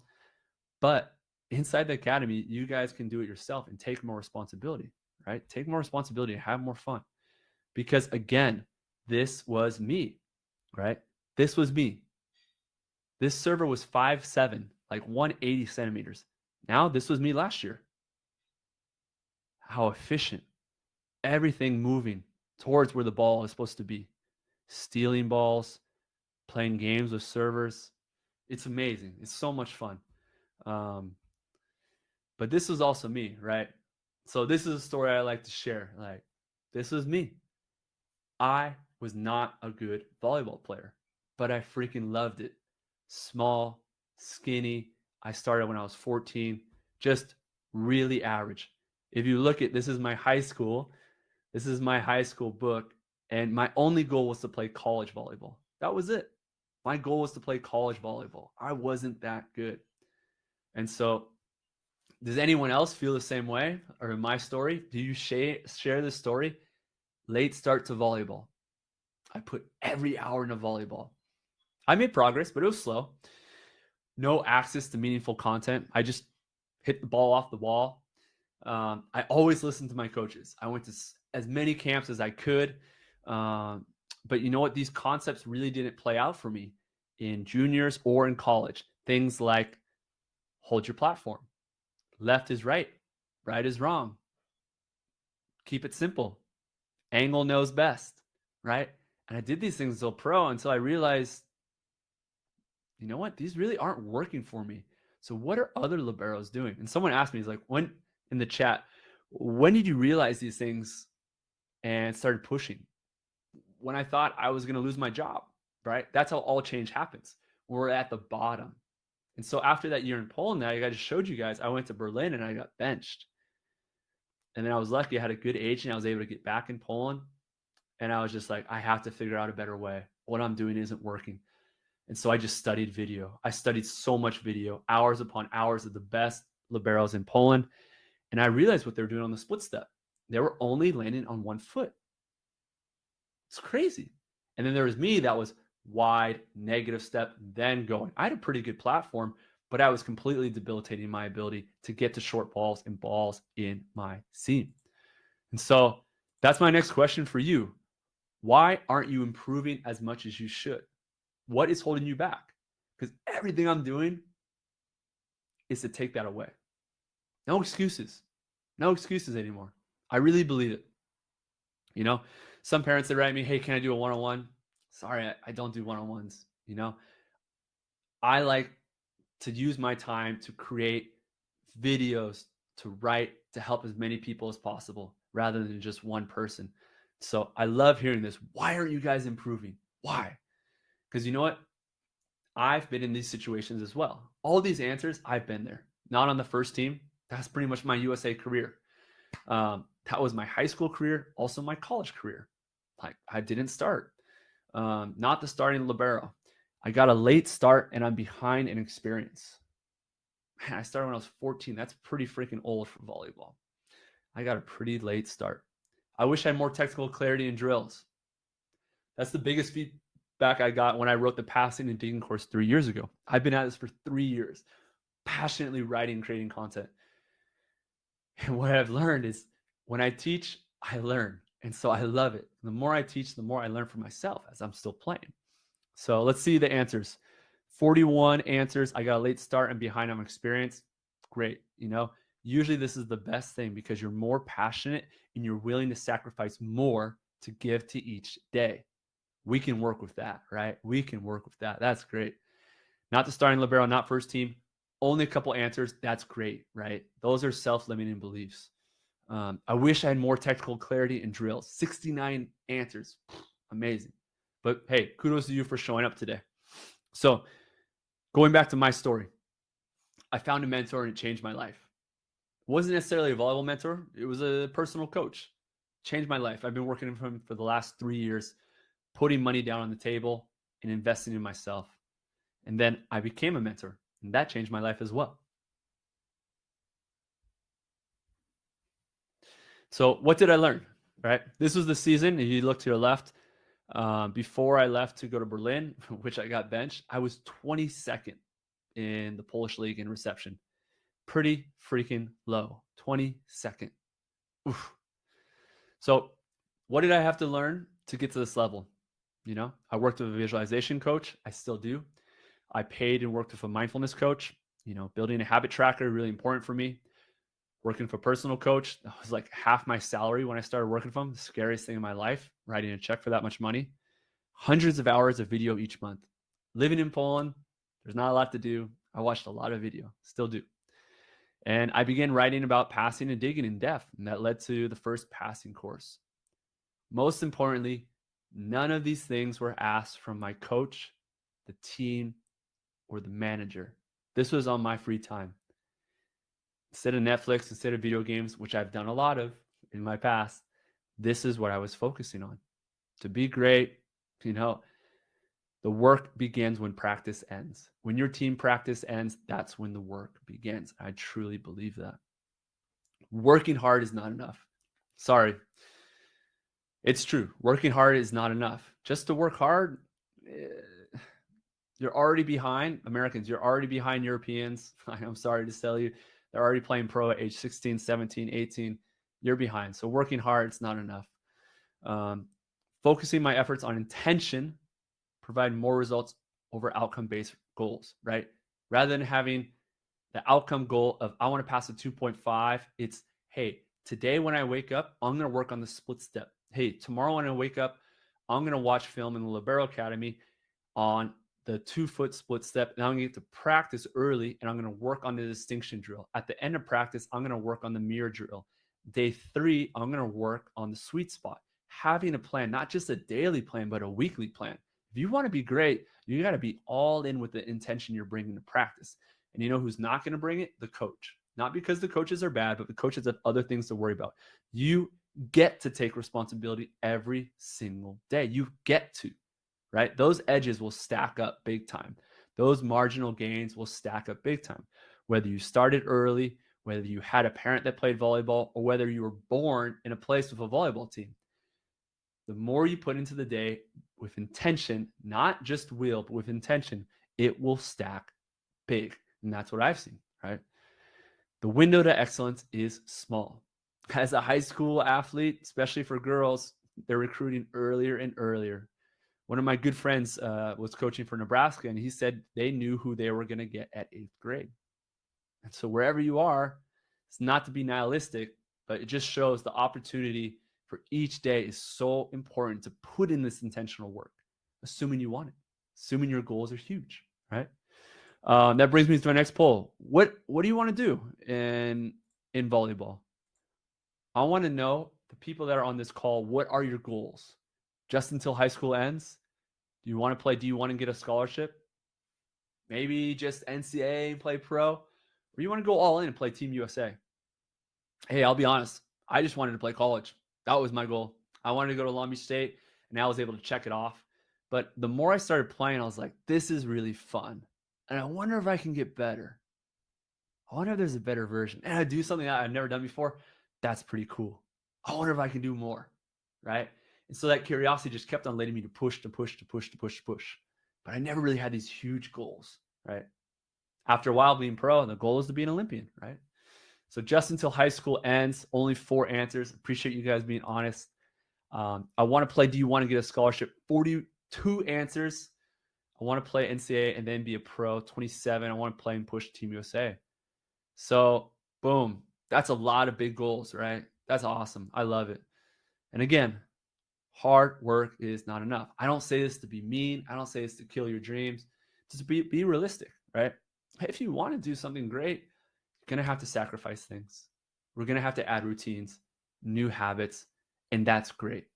But inside the academy, you guys can do it yourself and take more responsibility, right? Take more responsibility and have more fun. Because again, this was me, right? This was me. This server was 5'7", like 180 centimeters. Now, this was me last year. How efficient. Everything moving towards where the ball is supposed to be. Stealing balls, playing games with servers. It's amazing. It's so much fun. But this was also me, right? So this is a story I like to share. Like, this was me. I was not a good volleyball player, but I freaking loved it. Small, skinny. I started when I was 14, just really average. If you look at, this is my high school. This is my high school book. And my only goal was to play college volleyball. That was it. My goal was to play college volleyball. I wasn't that good. And so, does anyone else feel the same way? Or in my story, do you share this story? Late start to volleyball. I put every hour into volleyball. I made progress, but it was slow. No access to meaningful content. I just hit the ball off the wall. I always listened to my coaches. I went to as many camps as I could. But you know what? These concepts really didn't play out for me in juniors or in college. Things like hold your platform. Left is right. Right is wrong. Keep it simple. Angle knows best, right? And I did these things until pro, until I realized, you know what? These really aren't working for me. So what are other liberos doing? And someone asked me, he's like, when in the chat, when did you realize these things and started pushing? When I thought I was going to lose my job, right? That's how all change happens. We're at the bottom. And so after that year in Poland, I just showed you guys, I went to Berlin and I got benched. And then I was lucky. I had a good agent. I was able to get back in Poland. And I was just like, I have to figure out a better way. What I'm doing isn't working. And so I just studied video. I studied so much video, hours upon hours of the best liberos in Poland. And I realized what they were doing on the split step. They were only landing on one foot. It's crazy. And then there was me that was wide, negative step, then going. I had a pretty good platform, but I was completely debilitating my ability to get to short balls and balls in my seam. And so that's my next question for you. Why aren't you improving as much as you should? What is holding you back? Because everything I'm doing is to take that away. No excuses. No excuses anymore. I really believe it. You know, some parents that write me, hey, can I do a one-on-one? Sorry, I don't do one-on-ones. You know, I like to use my time to create videos, to write, to help as many people as possible rather than just one person. So I love hearing this. Why aren't you guys improving? Why? Because you know what? I've been in these situations as well. All these answers, I've been there. Not on the first team. That's pretty much my USA career. That was my high school career, also my college career. Like I didn't start. Not the starting libero. I got a late start and I'm behind in experience. Man, I started when I was 14. That's pretty freaking old for volleyball. I got a pretty late start. I wish I had more technical clarity in drills. That's the biggest feedback I got when I wrote the passing and digging course 3 years ago. I've been at this for 3 years, passionately writing, creating content. And what I've learned is when I teach, I learn. And so I love it. The more I teach, the more I learn for myself as I'm still playing. So let's see the answers. 41 answers. I got a late start and behind on experience. great. Usually this is the best thing because you're more passionate and you're willing to sacrifice more to give to each day. We can work with that, right? We can work with that. That's great. Not the starting libero, not first team. Only a couple answers. That's great, right? Those are self-limiting beliefs. I wish I had more technical clarity in drills. 69 answers. Amazing. But hey, kudos to you for showing up today. So going back to my story, I found a mentor and it changed my life. It wasn't necessarily a volleyball mentor. It was a personal coach. Changed my life. I've been working with him for the last 3 years, putting money down on the table and investing in myself. And then I became a mentor, and that changed my life as well. So what did I learn, right? This was the season. If you look to your left, before I left to go to Berlin, which I got benched, I was 22nd in the Polish league in reception. Pretty freaking low. 22nd. Oof. So what did I have to learn to get to this level? I worked with a visualization coach. I still do. I paid and worked with a mindfulness coach. Building a habit tracker, really important for me. Working for a personal coach, that was like half my salary when I started working for him. The scariest thing in my life, writing a check for that much money. Hundreds of hours of video each month. Living in Poland, there's not a lot to do. I watched a lot of video, still do. And I began writing about passing and digging in depth, and that led to the first passing course. Most importantly, none of these things were asked from my coach, the team, or the manager. This was on my free time. Instead of Netflix, instead of video games, which I've done a lot of in my past, this is what I was focusing on. To be great, the work begins when practice ends. When your team practice ends, that's when the work begins. I truly believe that. Working hard is not enough. Sorry. It's true. Working hard is not enough. Just to work hard, you're already behind Americans. You're already behind Europeans. I'm sorry to tell you. They're already playing pro at age 16, 17, 18. You're behind. So working hard, it's not enough. Focusing my efforts on intention provide more results over outcome-based goals, right? Rather than having the outcome goal of, I want to pass a 2.5, it's, hey, today when I wake up, I'm going to work on the split step. Hey, tomorrow when I wake up, I'm going to watch film in the Libero Academy on the 2-foot split step. And I'm going to get to practice early, and I'm going to work on the distinction drill. At the end of practice, I'm going to work on the mirror drill. Day 3, I'm going to work on the sweet spot. Having a plan, not just a daily plan, but a weekly plan. If you want to be great, you got to be all in with the intention you're bringing to practice. And you know who's not going to bring it? The coach. Not because the coaches are bad, but the coaches have other things to worry about. You get to take responsibility every single day. You get to. Right? Those edges will stack up big time. Those marginal gains will stack up big time. Whether you started early, whether you had a parent that played volleyball, or whether you were born in a place with a volleyball team. The more you put into the day with intention, not just will, but with intention, it will stack big. And that's what I've seen, right? The window to excellence is small. As a high school athlete, especially for girls, they're recruiting earlier and earlier. One of my good friends was coaching for Nebraska, and he said they knew who they were going to get at 8th grade. And so wherever you are, it's not to be nihilistic, but it just shows the opportunity for each day is so important to put in this intentional work, assuming you want it, assuming your goals are huge, right? That brings me to my next poll. What do you want to do in volleyball? I want to know, the people that are on this call, what are your goals? Just until high school ends? Do you want to play? Do you want to get a scholarship? Maybe just NCAA and play pro? Or you want to go all in and play Team USA? Hey, I'll be honest. I just wanted to play college. That was my goal. I wanted to go to Long Beach State, and I was able to check it off. But the more I started playing, I was like, this is really fun. And I wonder if I can get better. I wonder if there's a better version. And I do something that I've never done before. That's pretty cool. I wonder if I can do more, right? And so that curiosity just kept on leading me to push. But I never really had these huge goals, right? After a while being pro, the goal is to be an Olympian, right? So just until high school ends, only 4 answers. Appreciate you guys being honest. I want to play. Do you want to get a scholarship? 42 answers. I want to play NCAA and then be a pro. 27. I want to play and push Team USA. So, boom, that's a lot of big goals, right? That's awesome. I love it. And again, hard work is not enough. I don't say this to be mean. I don't say this to kill your dreams. Just be realistic, right? If you want to do something great, you're going to have to sacrifice things. We're going to have to add routines, new habits, and that's great.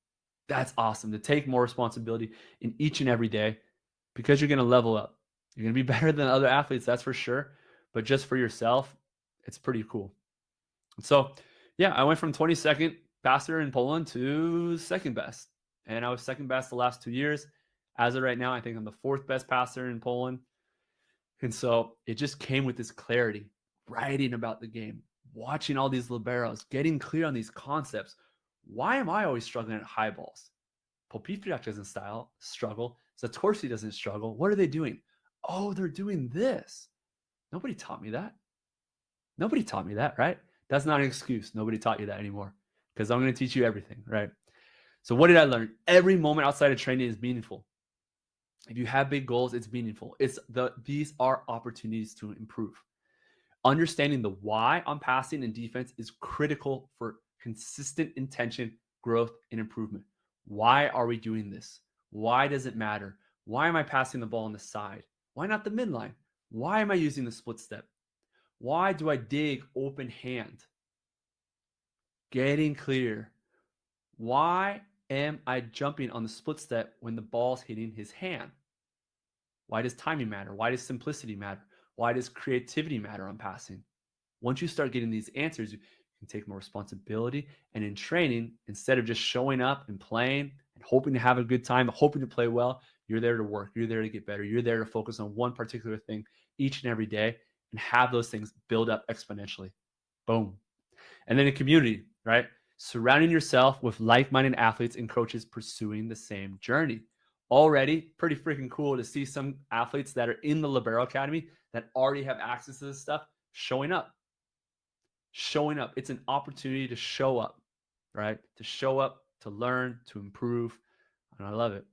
That's awesome to take more responsibility in each and every day because you're going to level up. You're going to be better than other athletes, that's for sure. But just for yourself, it's pretty cool. So, yeah, I went from 22nd passer in Poland to second best. And I was second best the last 2 years. As of right now, I think I'm the fourth best passer in Poland. And so it just came with this clarity, writing about the game, watching all these liberos, getting clear on these concepts. Why am I always struggling at high balls? Popifiak doesn't struggle. Zatorsi doesn't struggle. What are they doing? Oh, they're doing this. Nobody taught me that. Nobody taught me that, right? That's not an excuse. Nobody taught you that anymore because I'm going to teach you everything, right? So what did I learn? Every moment outside of training is meaningful. If you have big goals, it's meaningful. These are opportunities to improve. Understanding the why on passing and defense is critical for consistent intention, growth, and improvement. Why are we doing this? Why does it matter? Why am I passing the ball on the side? Why not the midline? Why am I using the split step? Why do I dig open hand? Getting clear. Why am I jumping on the split step when the ball's hitting his hand? Why does timing matter? Why does simplicity matter? Why does creativity matter on passing? Once you start getting these answers, you can take more responsibility. And in training, instead of just showing up and playing and hoping to have a good time, hoping to play well, you're there to work. You're there to get better. You're there to focus on one particular thing each and every day and have those things build up exponentially. Boom. And then in community, right? Surrounding yourself with like-minded athletes and coaches pursuing the same journey. Already pretty freaking cool to see some athletes that are in the Libero Academy that already have access to this stuff showing up. Showing up. It's an opportunity to show up, right? To show up, to learn, to improve. And I love it.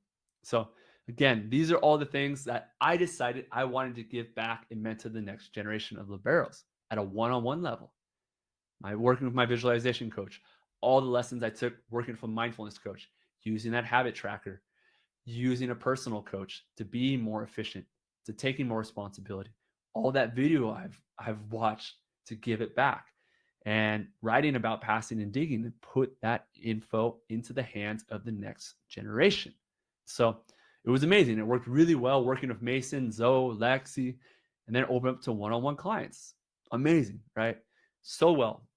So again, these are all the things that I decided I wanted to give back and mentor the next generation of liberos at a one-on-one level. Working with my visualization coach, all the lessons I took working with a mindfulness coach, using that habit tracker, using a personal coach to be more efficient, to taking more responsibility. All that video I've watched to give it back, and writing about passing and digging and put that info into the hands of the next generation. So it was amazing. It worked really well working with Mason, Zoe, Lexi, and then open up to one-on-one clients. Amazing, right? So well.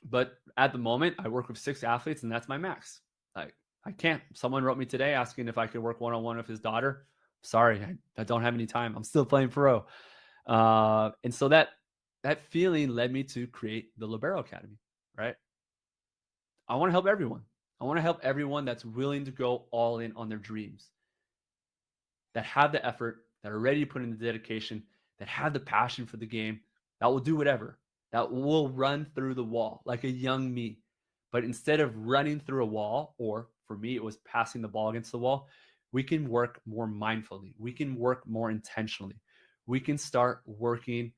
But at the moment, I work with 6 athletes, and that's my max. I can't. Someone wrote me today asking if I could work one-on-one with his daughter. Sorry, I don't have any time. I'm still playing pro. And so that feeling led me to create the Libero Academy, right? I want to help everyone. I want to help everyone that's willing to go all in on their dreams, that have the effort, that are ready to put in the dedication, that have the passion for the game, that will do whatever, that will run through the wall like a young me. But instead of running through a wall, or for me, it was passing the ball against the wall, we can work more mindfully. We can work more intentionally. We can start working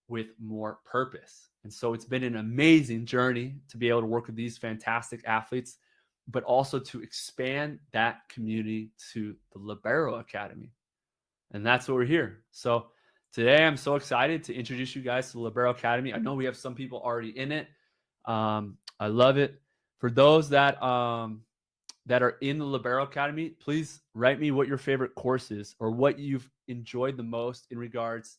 with more purpose. And so it's been an amazing journey to be able to work with these fantastic athletes, but also to expand that community to the Libero Academy. And that's what we're here. So today I'm so excited to introduce you guys to the Libero Academy. I know we have some people already in it. I love it. For those that are in the Libero Academy, please write me what your favorite course is or what you've enjoyed the most in regards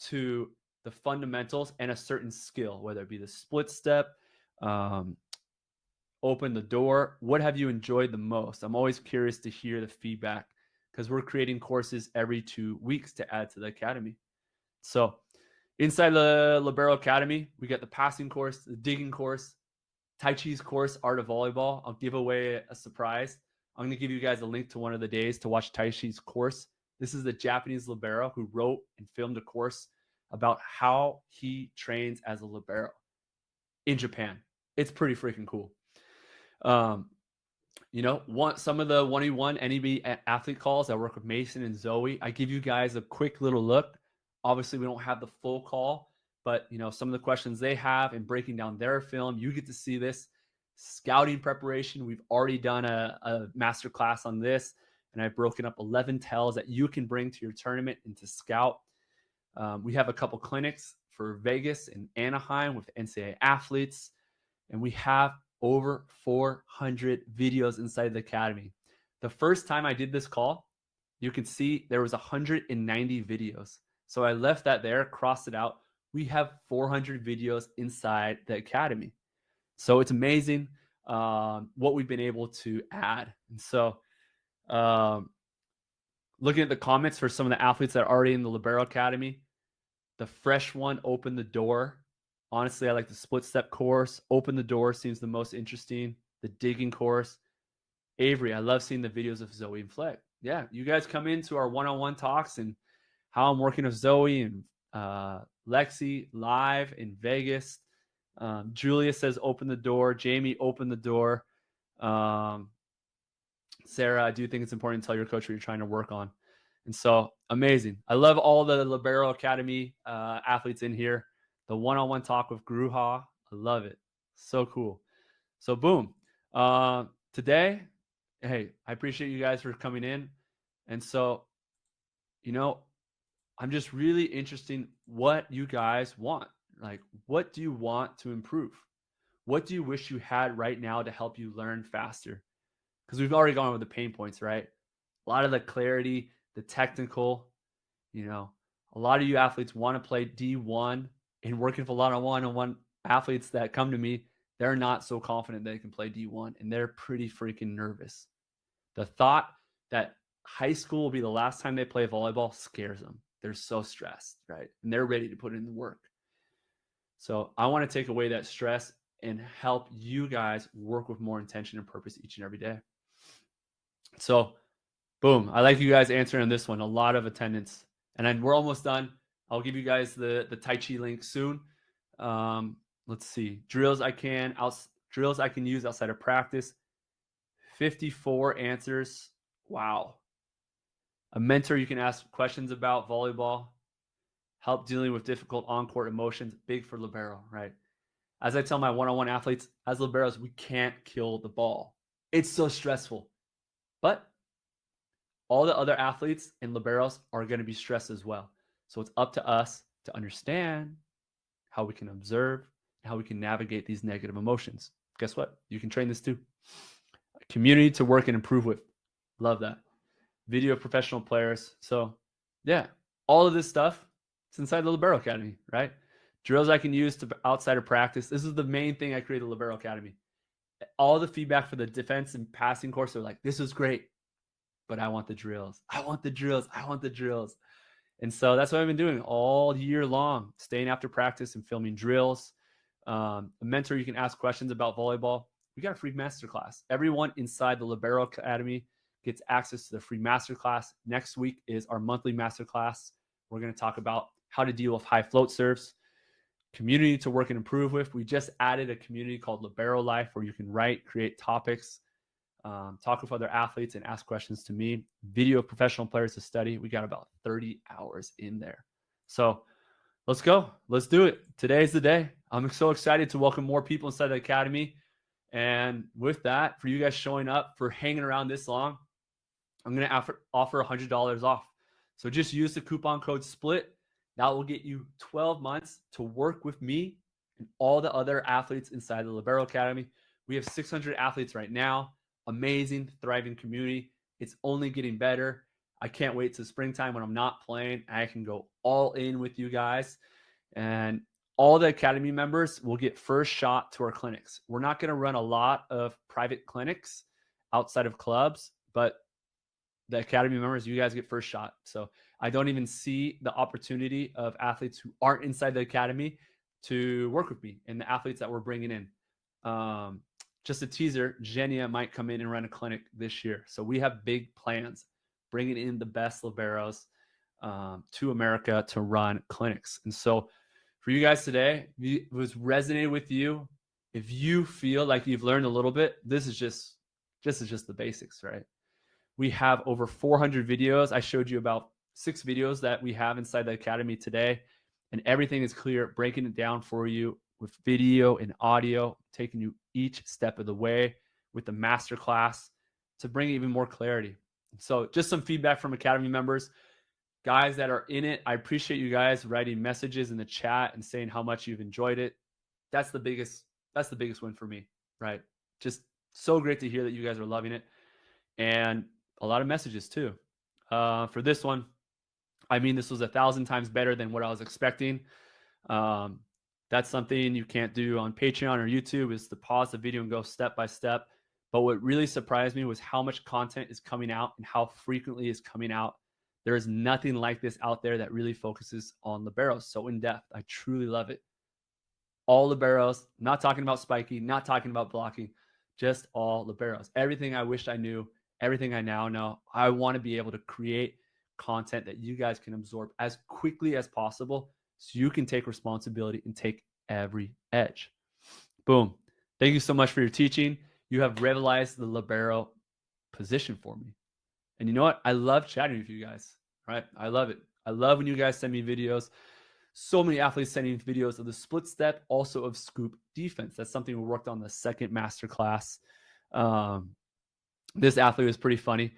to the fundamentals and a certain skill, whether it be the split step, open the door. What have you enjoyed the most? I'm always curious to hear the feedback because we're creating courses every 2 weeks to add to the academy. So inside the Libero Academy, we got the passing course, the digging course, Tai Chi's course, Art of Volleyball. I'll give away a surprise. I'm going to give you guys a link to one of the days to watch Tai Chi's course. This is the Japanese libero who wrote and filmed a course about how he trains as a libero in Japan. It's pretty freaking cool. Some of the 1v1 NEB athlete calls, I work with Mason and Zoe. I give you guys a quick little look. Obviously, we don't have the full call, but some of the questions they have and breaking down their film, you get to see this. Scouting preparation, we've already done a master class on this, and I've broken up 11 tells that you can bring to your tournament and to scout. We have a couple clinics for Vegas and Anaheim with NCAA athletes, and we have over 400 videos inside the academy. The first time I did this call, you can see there was 190 videos. So I left that there, crossed it out. We have 400 videos inside the academy. So it's amazing what we've been able to add. And so looking at the comments for some of the athletes that are already in the Libero Academy, the fresh one opened the door. Honestly, I like the split step course. Open the door seems the most interesting. The digging course. Avery, I love seeing the videos of Zoe and Fleck. Yeah, you guys come into our one-on-one talks and how I'm working with Zoe and Lexi live in Vegas. Julia says, open the door. Jamie, open the door. Sarah, I do think it's important to tell your coach what you're trying to work on. And so amazing. I love all the Libero Academy athletes in here. The one-on-one talk with Gruha. I love it. So cool. So boom. Today, hey, I appreciate you guys for coming in. And so, I'm just really interested in what you guys want. Like, what do you want to improve? What do you wish you had right now to help you learn faster? Because we've already gone over the pain points, right? A lot of the clarity, the technical, a lot of you athletes want to play D1, and working with a lot of one-on-one athletes that come to me, they're not so confident they can play D1, and they're pretty freaking nervous. The thought that high school will be the last time they play volleyball scares them. They're so stressed, right? And they're ready to put in the work. So I want to take away that stress and help you guys work with more intention and purpose each and every day. So boom, I like you guys answering on this one. A lot of attendance. And then we're almost done. I'll give you guys the Tai Chi link soon. Let's see. Drills I can use outside of practice. 54 answers. Wow. A mentor you can ask questions about volleyball. Help dealing with difficult on-court emotions. Big for libero, right? As I tell my one-on-one athletes, as liberos, we can't kill the ball. It's so stressful. But all the other athletes and liberos are going to be stressed as well. So it's up to us to understand how we can observe, how we can navigate these negative emotions. Guess what? You can train this too. Community to work and improve with. Love that. Video professional players. So yeah, all of this stuff, it's inside the Libero Academy, right? Drills I can use to outside of practice. This is the main thing I created the Libero Academy. All the feedback for the defense and passing course are like, this was great, but I want the drills. I want the drills. I want the drills. And so that's what I've been doing all year long, staying after practice and filming drills. A mentor you can ask questions about volleyball. We got a free masterclass. Everyone inside the Libero Academy gets access to the free masterclass. Next week is our monthly masterclass. We're going to talk about how to deal with high float serves, community to work and improve with. We just added a community called Libero Life where you can write, create topics, talk with other athletes and ask questions to me. Video of professional players to study. We got about 30 hours in there. So let's go. Let's do it. Today's the day. I'm so excited to welcome more people inside the academy. And with that, for you guys showing up, for hanging around this long, I'm going to offer $100 off. So just use the coupon code SPLIT. That will get you 12 months to work with me and all the other athletes inside the Libero Academy. We have 600 athletes right now. Amazing, thriving community. It's only getting better. I can't wait to springtime when I'm not playing. I can go all in with you guys. And all the academy members will get first shot to our clinics. We're not going to run a lot of private clinics outside of clubs, but the academy members, you guys get first shot. So I don't even see the opportunity of athletes who aren't inside the academy to work with me and the athletes that we're bringing in. Just a teaser, Genia might come in and run a clinic this year. So we have big plans, bringing in the best liberos to America to run clinics. And so for you guys today, if it was resonated with you, if you feel like you've learned a little bit, this is just the basics, right? We have over 400 videos. I showed you about 6 videos that we have inside the academy today. and everything is clear, breaking it down for you with video and audio, taking you each step of the way with the masterclass to bring even more clarity. So just some feedback from Academy members. Guys that are in it, I appreciate you guys writing messages in the chat and saying how much you've enjoyed it. That's the biggest win for me, right? Just so great to hear that you guys are loving it. And a lot of messages too. For this one, I mean, this was 1,000 times better than what I was expecting. That's something you can't do on Patreon or YouTube, is to pause the video and go step by step. But what really surprised me was how much content is coming out and how frequently is coming out. There is nothing like this out there that really focuses on liberos so in depth. I truly love it. All liberos, not talking about spiking, not talking about blocking, just all liberos. Everything I wished I knew, everything I now know. I want to be able to create content that you guys can absorb as quickly as possible so you can take responsibility and take every edge. Boom. Thank you so much for your teaching. You have realized the libero position for me. And you know what? I love chatting with you guys, right? I love it. I love when you guys send me videos. So many athletes sending videos of the split step, also of scoop defense. That's something we worked on the second masterclass. This athlete was pretty funny.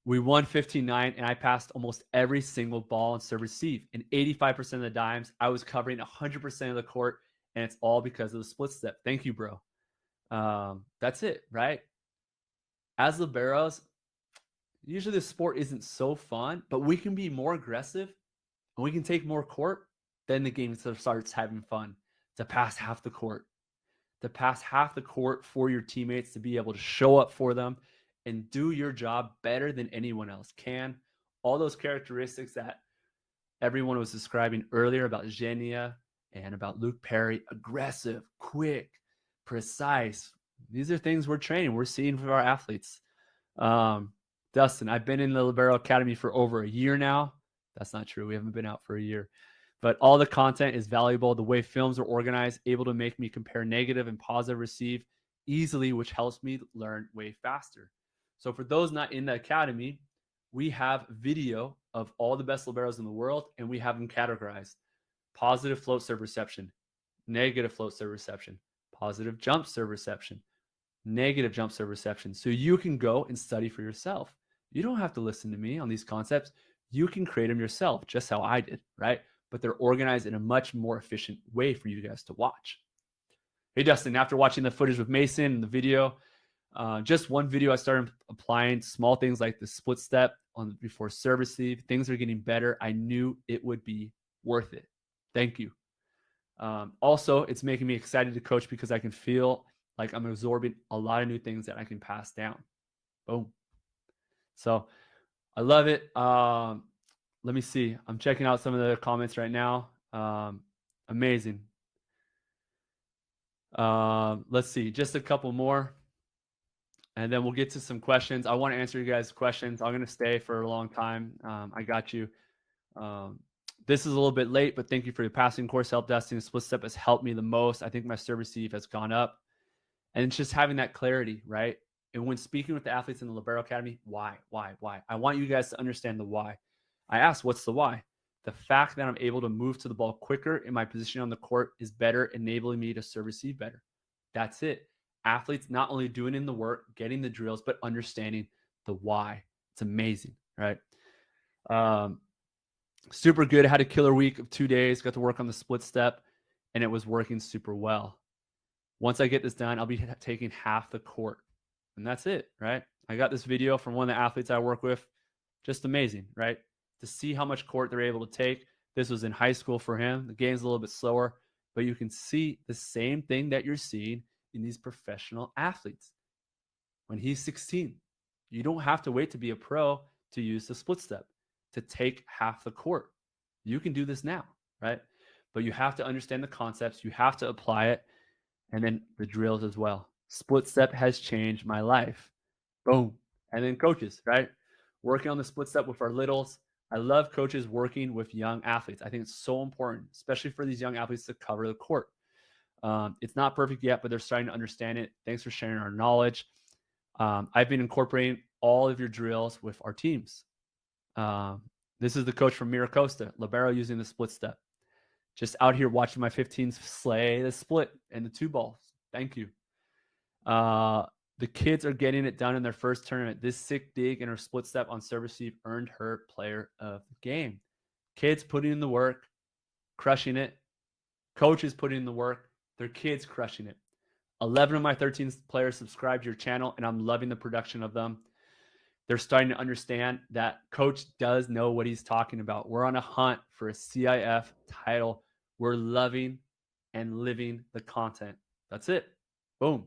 We won 15-9, and I passed almost every single ball and serve receive. And 85% of the dimes, I was covering 100% of the court, and it's all because of the split step. Thank you, bro. That's it, right? As liberos, usually the sport isn't so fun, but we can be more aggressive and we can take more court. Then the game starts having fun. To pass half the court, for your teammates, to be able to show up for them and do your job better than anyone else can. All those characteristics that everyone was describing earlier about Genia and about Luke Perry: aggressive, quick, precise. These are things we're training, we're seeing for our athletes. Dustin, I've been in the Libero Academy for over a year now. That's not true. We haven't been out for a year. But all the content is valuable. The way films are organized, able to make me compare negative and positive receive easily, which helps me learn way faster. So for those not in the academy, we have video of all the best liberos in the world, and we have them categorized: positive float serve reception, negative float serve reception, positive jump serve reception, negative jump serve reception. So you can go and study for yourself. You don't have to listen to me on these concepts. You can create them yourself, just how I did, right? But they're organized in a much more efficient way for you guys to watch. Hey, Dustin, after watching the footage with Mason and the video, just one video, I started applying small things like the split step on before serve receive. Things are getting better. I knew it would be worth it. Thank you. Also, it's making me excited to coach because I can feel like I'm absorbing a lot of new things that I can pass down. Boom. So I love it. Let me see. I'm checking out some of the comments right now. Amazing. Let's see. Just a couple more, and then we'll get to some questions. I want to answer you guys' questions. I'm going to stay for a long time. I got you. This is a little bit late, but thank you for your passing course help, Dustin. Split step has helped me the most. I think my serve receive has gone up. And it's just having that clarity, right? And when speaking with the athletes in the Libero Academy, why? I want you guys to understand the why. I asked, what's the why? The fact that I'm able to move to the ball quicker in my position on the court is better, enabling me to serve receive better. That's it. Athletes not only doing in the work, getting the drills, but understanding the why. It's amazing, right? Super good. I had a killer week of 2 days, got to work on the split step, and it was working super well. Once I get this done, I'll be taking half the court. And that's it, right? I got this video from one of the athletes I work with. Just amazing, right? To see how much court they're able to take. This was in high school for him. The game's a little bit slower, but you can see the same thing that you're seeing in these professional athletes. When he's 16, you don't have to wait to be a pro to use the split step, to take half the court. You can do this now, right? But you have to understand the concepts. You have to apply it. And then the drills as well. Split step has changed my life. Boom. And then coaches, right? Working on the split step with our littles. I love coaches working with young athletes. I think it's so important, especially for these young athletes, to cover the court. It's not perfect yet, but they're starting to understand it. Thanks for sharing our knowledge. I've been incorporating all of your drills with our teams. This is the coach from Miracosta, libero using the split step. Just out here watching my 15s slay the split and the two balls. Thank you. The kids are getting it done in their first tournament. This sick dig and her split step on serve receive earned her player of the game. Kids putting in the work, crushing it. Coaches putting in the work. Their kids crushing it. 11 of my 13 players subscribe to your channel, and I'm loving the production of them. They're starting to understand that coach does know what he's talking about. We're on a hunt for a CIF title. We're loving and living the content. That's it. Boom.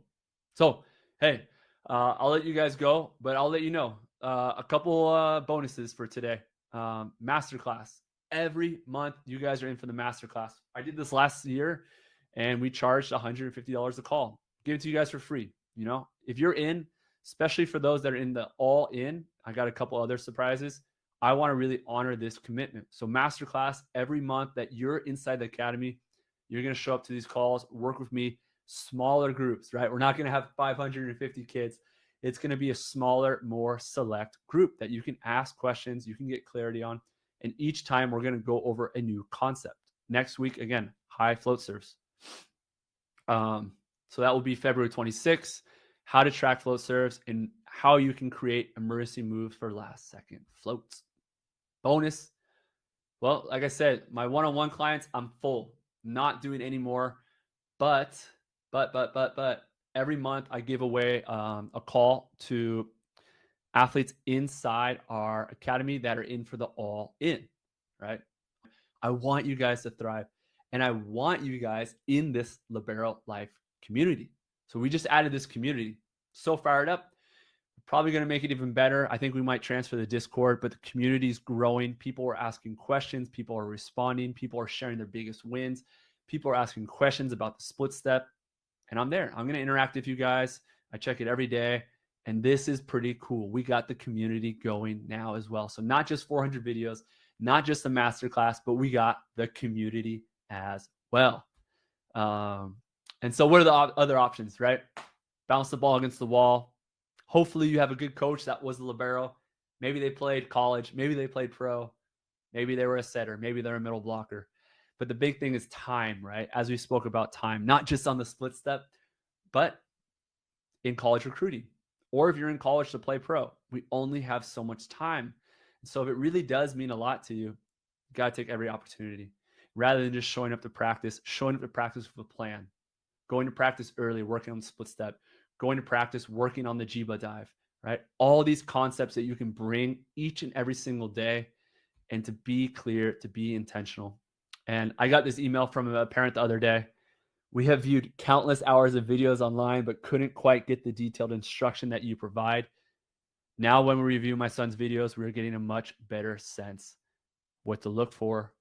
So, hey, I'll let you guys go, but I'll let you know a couple bonuses for today. Masterclass. Every month, you guys are in for the masterclass. I did this last year, and we charged $150 a call. Give it to you guys for free. You know, if you're in, especially for those that are in the all in, I got a couple other surprises. I want to really honor this commitment. So masterclass every month that you're inside the academy, you're going to show up to these calls, work with me, smaller groups, right? We're not going to have 550 kids. It's going to be a smaller, more select group that you can ask questions, you can get clarity on. And each time we're going to go over a new concept. Next week, again, high float serves. So that will be February 26th. How to track float serves and how you can create emergency moves for last second floats. Bonus. Well, like I said, my one-on-one clients, I'm full. Not doing any more. But every month I give away a call to athletes inside our academy that are in for the all in, right? I want you guys to thrive, and I want you guys in this Libero Life community. So we just added this community. So fired up. Probably going to make it even better. I think we might transfer the Discord, but the community is growing. People are asking questions. People are responding. People are sharing their biggest wins. People are asking questions about the split step, and I'm there. I'm going to interact with you guys. I check it every day, and this is pretty cool. We got the community going now as well. So not just 400 videos, not just a masterclass, but we got the community as well. And so what are the other options, right? Bounce the ball against the wall. Hopefully you have a good coach that was the libero. Maybe they played college. Maybe they played pro. Maybe they were a setter. Maybe they're a middle blocker. But the big thing is time, right? As we spoke about time, not just on the split step, but in college recruiting. Or if you're in college to play pro, we only have so much time. So if it really does mean a lot to you, you got to take every opportunity rather than just showing up to practice with a plan, going to practice early, working on the split step, going to practice, working on the Jiba dive, right? All these concepts that you can bring each and every single day, and to be clear, to be intentional. And I got this email from a parent the other day. We have viewed countless hours of videos online, but couldn't quite get the detailed instruction that you provide. Now, when we review my son's videos, we're getting a much better sense what to look for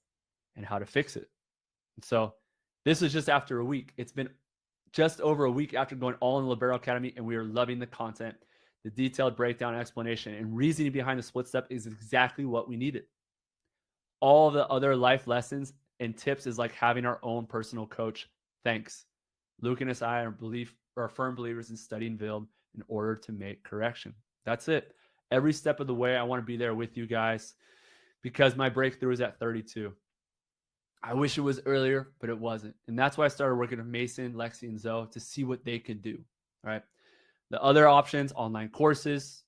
and how to fix it. And so this is just after a week. It's been just over a week after going all in the Libero Academy, and we are loving the content. The detailed breakdown, explanation, and reasoning behind the split step is exactly what we needed. All the other life lessons and tips is like having our own personal coach. Thanks. Luke and I are firm believers in studying Build in order to make correction. That's it. Every step of the way, I want to be there with you guys because my breakthrough is at 32. I wish it was earlier, but it wasn't. And that's why I started working with Mason, Lexi, and Zoe to see what they could do. Right. The other options, online courses.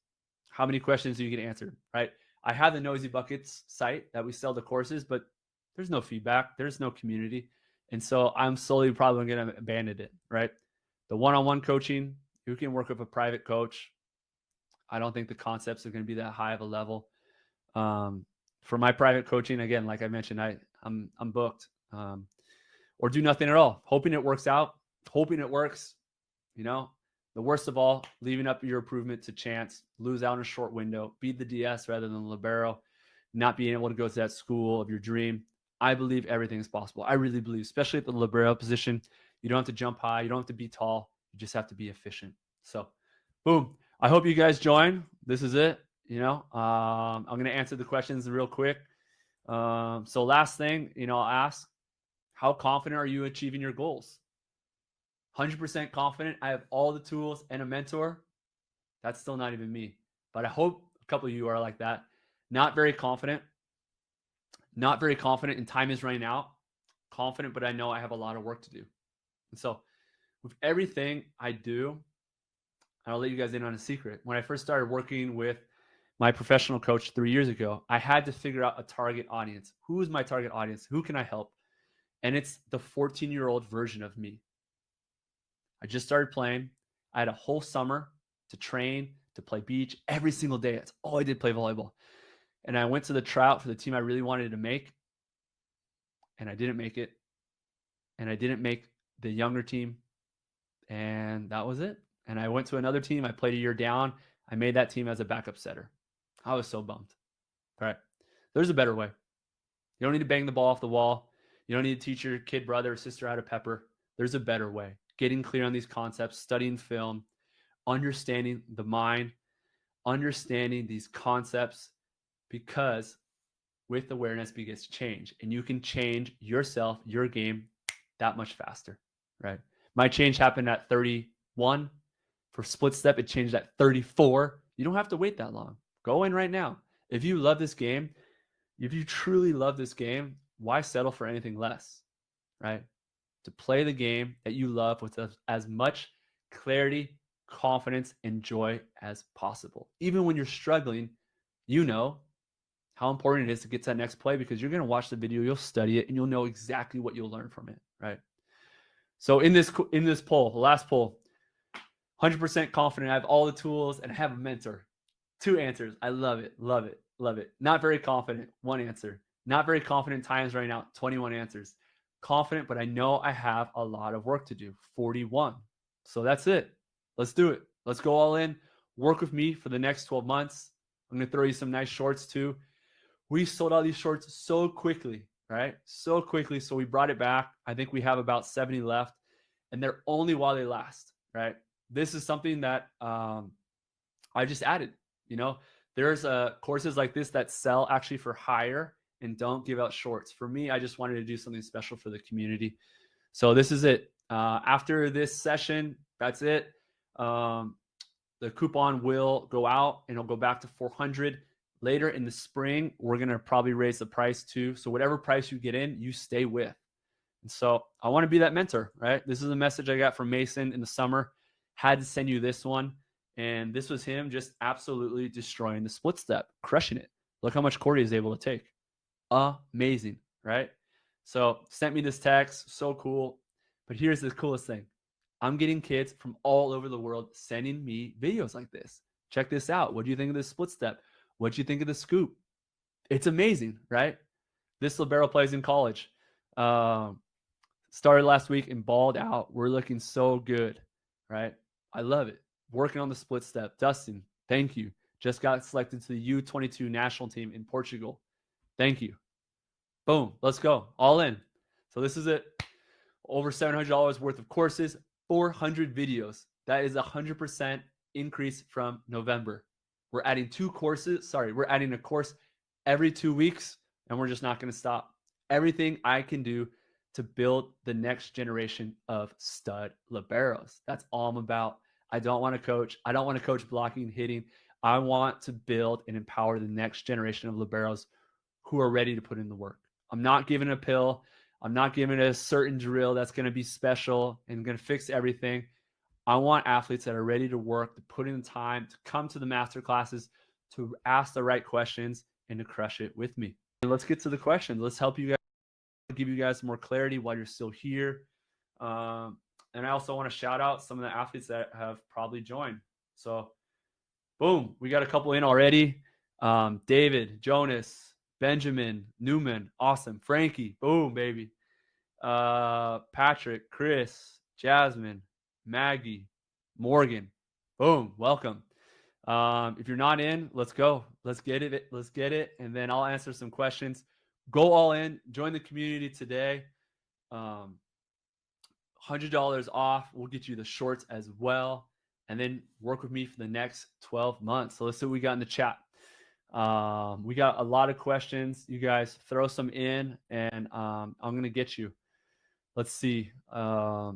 How many questions do you get answered? Right. I have the Nosy Buckets site that we sell the courses, but there's no feedback. There's no community. And so I'm slowly probably going to abandon it. Right. The one-on-one coaching, you can work with a private coach. I don't think the concepts are going to be that high of a level. For my private coaching, again, like I mentioned, I'm booked, or do nothing at all, hoping it works out, hoping it works. You know, the worst of all, leaving up your improvement to chance, lose out in a short window, be the DS rather than the libero, not being able to go to that school of your dream. I believe everything is possible. I really believe, especially at the libero position, you don't have to jump high. You don't have to be tall. You just have to be efficient. So, boom. I hope you guys join. This is it. You know, I'm going to answer the questions real quick. So last thing, I'll ask, how confident are you achieving your goals? 100% confident. I have all the tools and a mentor. That's still not even me, but I hope a couple of you are like that. Not very confident. Not very confident and time is running out. Confident, but I know I have a lot of work to do. And so with everything I do, I'll let you guys in on a secret. When I first started working with my professional coach 3 years ago, I had to figure out a target audience. Who is my target audience? Who can I help? And it's the 14-year-old version of me. I just started playing. I had a whole summer to train, to play beach every single day. That's all I did, play volleyball. And I went to the tryout for the team I really wanted to make, and I didn't make it. And I didn't make the younger team, and that was it. And I went to another team. I played a year down. I made that team as a backup setter. I was so bummed. All right. There's a better way. You don't need to bang the ball off the wall. You don't need to teach your kid, brother, or sister how to pepper. There's a better way. Getting clear on these concepts, studying film, understanding the mind, understanding these concepts, because with awareness begets change, and you can change yourself, your game, that much faster, right? My change happened at 31. For split step, it changed at 34. You don't have to wait that long. Go in right now. If you love this game, if you truly love this game, why settle for anything less, right? To play the game that you love with as much clarity, confidence, and joy as possible. Even when you're struggling, you know how important it is to get to that next play, because you're going to watch the video, you'll study it, and you'll know exactly what you'll learn from it, right? So in this poll, the last poll, 100% confident I have all the tools and I have a mentor. 2 answers. I love it, love it, love it. Not very confident, 1 answer. Not very confident, times right now, 21 answers. Confident, but I know I have a lot of work to do, 41. So that's it. Let's do it. Let's go all in. Work with me for the next 12 months. I'm going to throw you some nice shorts too. We sold out these shorts so quickly, right? So quickly. So we brought it back. I think we have about 70 left, and they're only while they last, right? This is something that I just added. You know, there's courses like this that sell actually for higher and don't give out shorts. For me, I just wanted to do something special for the community. So this is it. After this session, that's it. The coupon will go out and it'll go back to 400. Later in the spring, we're going to probably raise the price too. So whatever price you get in, you stay with. And so I want to be that mentor, right? This is a message I got from Mason in the summer. Had to send you this one. And this was him just absolutely destroying the split step, crushing it. Look how much Cordy is able to take. Amazing, right? So sent me this text, so cool. But here's the coolest thing. I'm getting kids from all over the world sending me videos like this. Check this out. What do you think of this split step? What do you think of the scoop? It's amazing, right? This libero plays in college. Started last week and balled out. We're looking so good, right? I love it. Working on the split step. Dustin, thank you. Just got selected to the U22 national team in Portugal. Thank you. Boom. Let's go. All in. So this is it. Over $700 worth of courses, 400 videos. That is 100% increase from November. We're adding 2 courses. Sorry, we're adding a course every 2 weeks, and we're just not going to stop. Everything I can do to build the next generation of stud liberos. That's all I'm about. I don't want to coach. I don't want to coach blocking, hitting. I want to build and empower the next generation of liberos who are ready to put in the work. I'm not giving a pill. I'm not giving a certain drill that's going to be special and going to fix everything. I want athletes that are ready to work, to put in the time, to come to the master classes, to ask the right questions, and to crush it with me. And let's get to the questions. Let's help you guys, give you guys more clarity while you're still here. And I also want to shout out some of the athletes that have probably joined. So boom, we got a couple in already. David, Jonas, Benjamin, Newman, awesome. Frankie, boom, baby. Patrick, Chris, Jasmine, Maggie, Morgan, boom, welcome. If you're not in, let's go. Let's get it. Let's get it. And then I'll answer some questions. Go all in. Join the community today. $100 off. We'll get you the shorts as well. And then work with me for the next 12 months. So let's see what we got in the chat. We got a lot of questions. You guys throw some in, and I'm going to get you. Let's see. I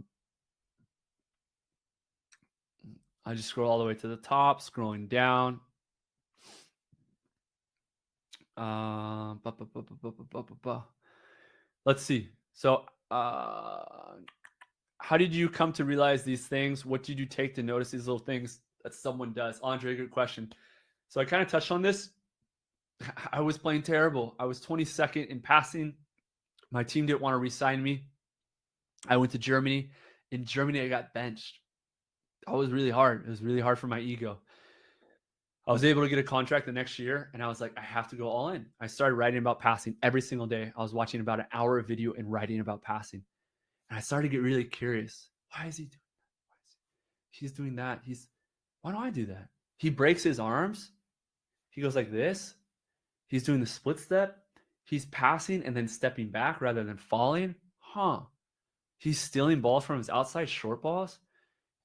just scroll all the way to the top, scrolling down. Ba, ba, ba, ba, ba, ba, ba, ba, ba. Let's see. So, how did you come to realize these things? What did you take to notice these little things that someone does? Andre, good question. So I kind of touched on this. I was playing terrible. I was 22nd in passing. My team didn't want to re-sign me. I went to Germany. In Germany, I got benched. That was really hard. It was really hard for my ego. I was able to get a contract the next year, and I was like, I have to go all in. I started writing about passing every single day. I was watching about an hour of video and writing about passing. And I started to get really curious. Why is he doing that? Why is he's doing that? Why don't I do that? He breaks his arms. He goes like this. He's doing the split step. He's passing and then stepping back rather than falling. Huh. He's stealing balls from his outside short balls.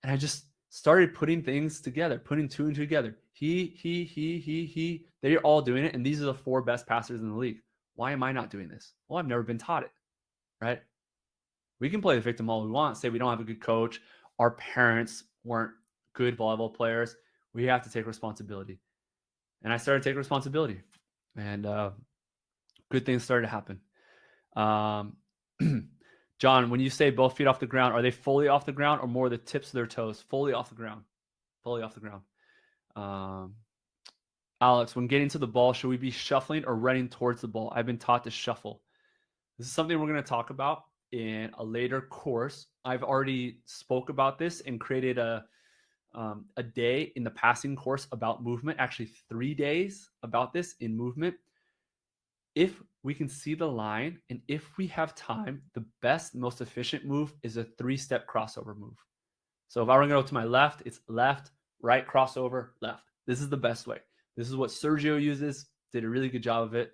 And I just started putting things together, putting two and two together. He. They're all doing it. And these are the four best passers in the league. Why am I not doing this? Well, I've never been taught it, right? We can play the victim all we want, say we don't have a good coach. Our parents weren't good volleyball players. We have to take responsibility. And I started to take responsibility. And good things started to happen. John, when you say both feet off the ground, are they fully off the ground or more the tips of their toes? Fully off the ground. Fully off the ground. Alex, when getting to the ball, should we be shuffling or running towards the ball? I've been taught to shuffle. This is something we're going to talk about in a later course. I've already spoke about this and created a day in the passing course about movement, actually 3 days about this in movement. If we can see the line and if we have time, the best, most efficient move is a 3-step crossover move. So if I were going to go to my left, it's left, right, crossover, left. This is the best way. This is what Sergio uses, did a really good job of it.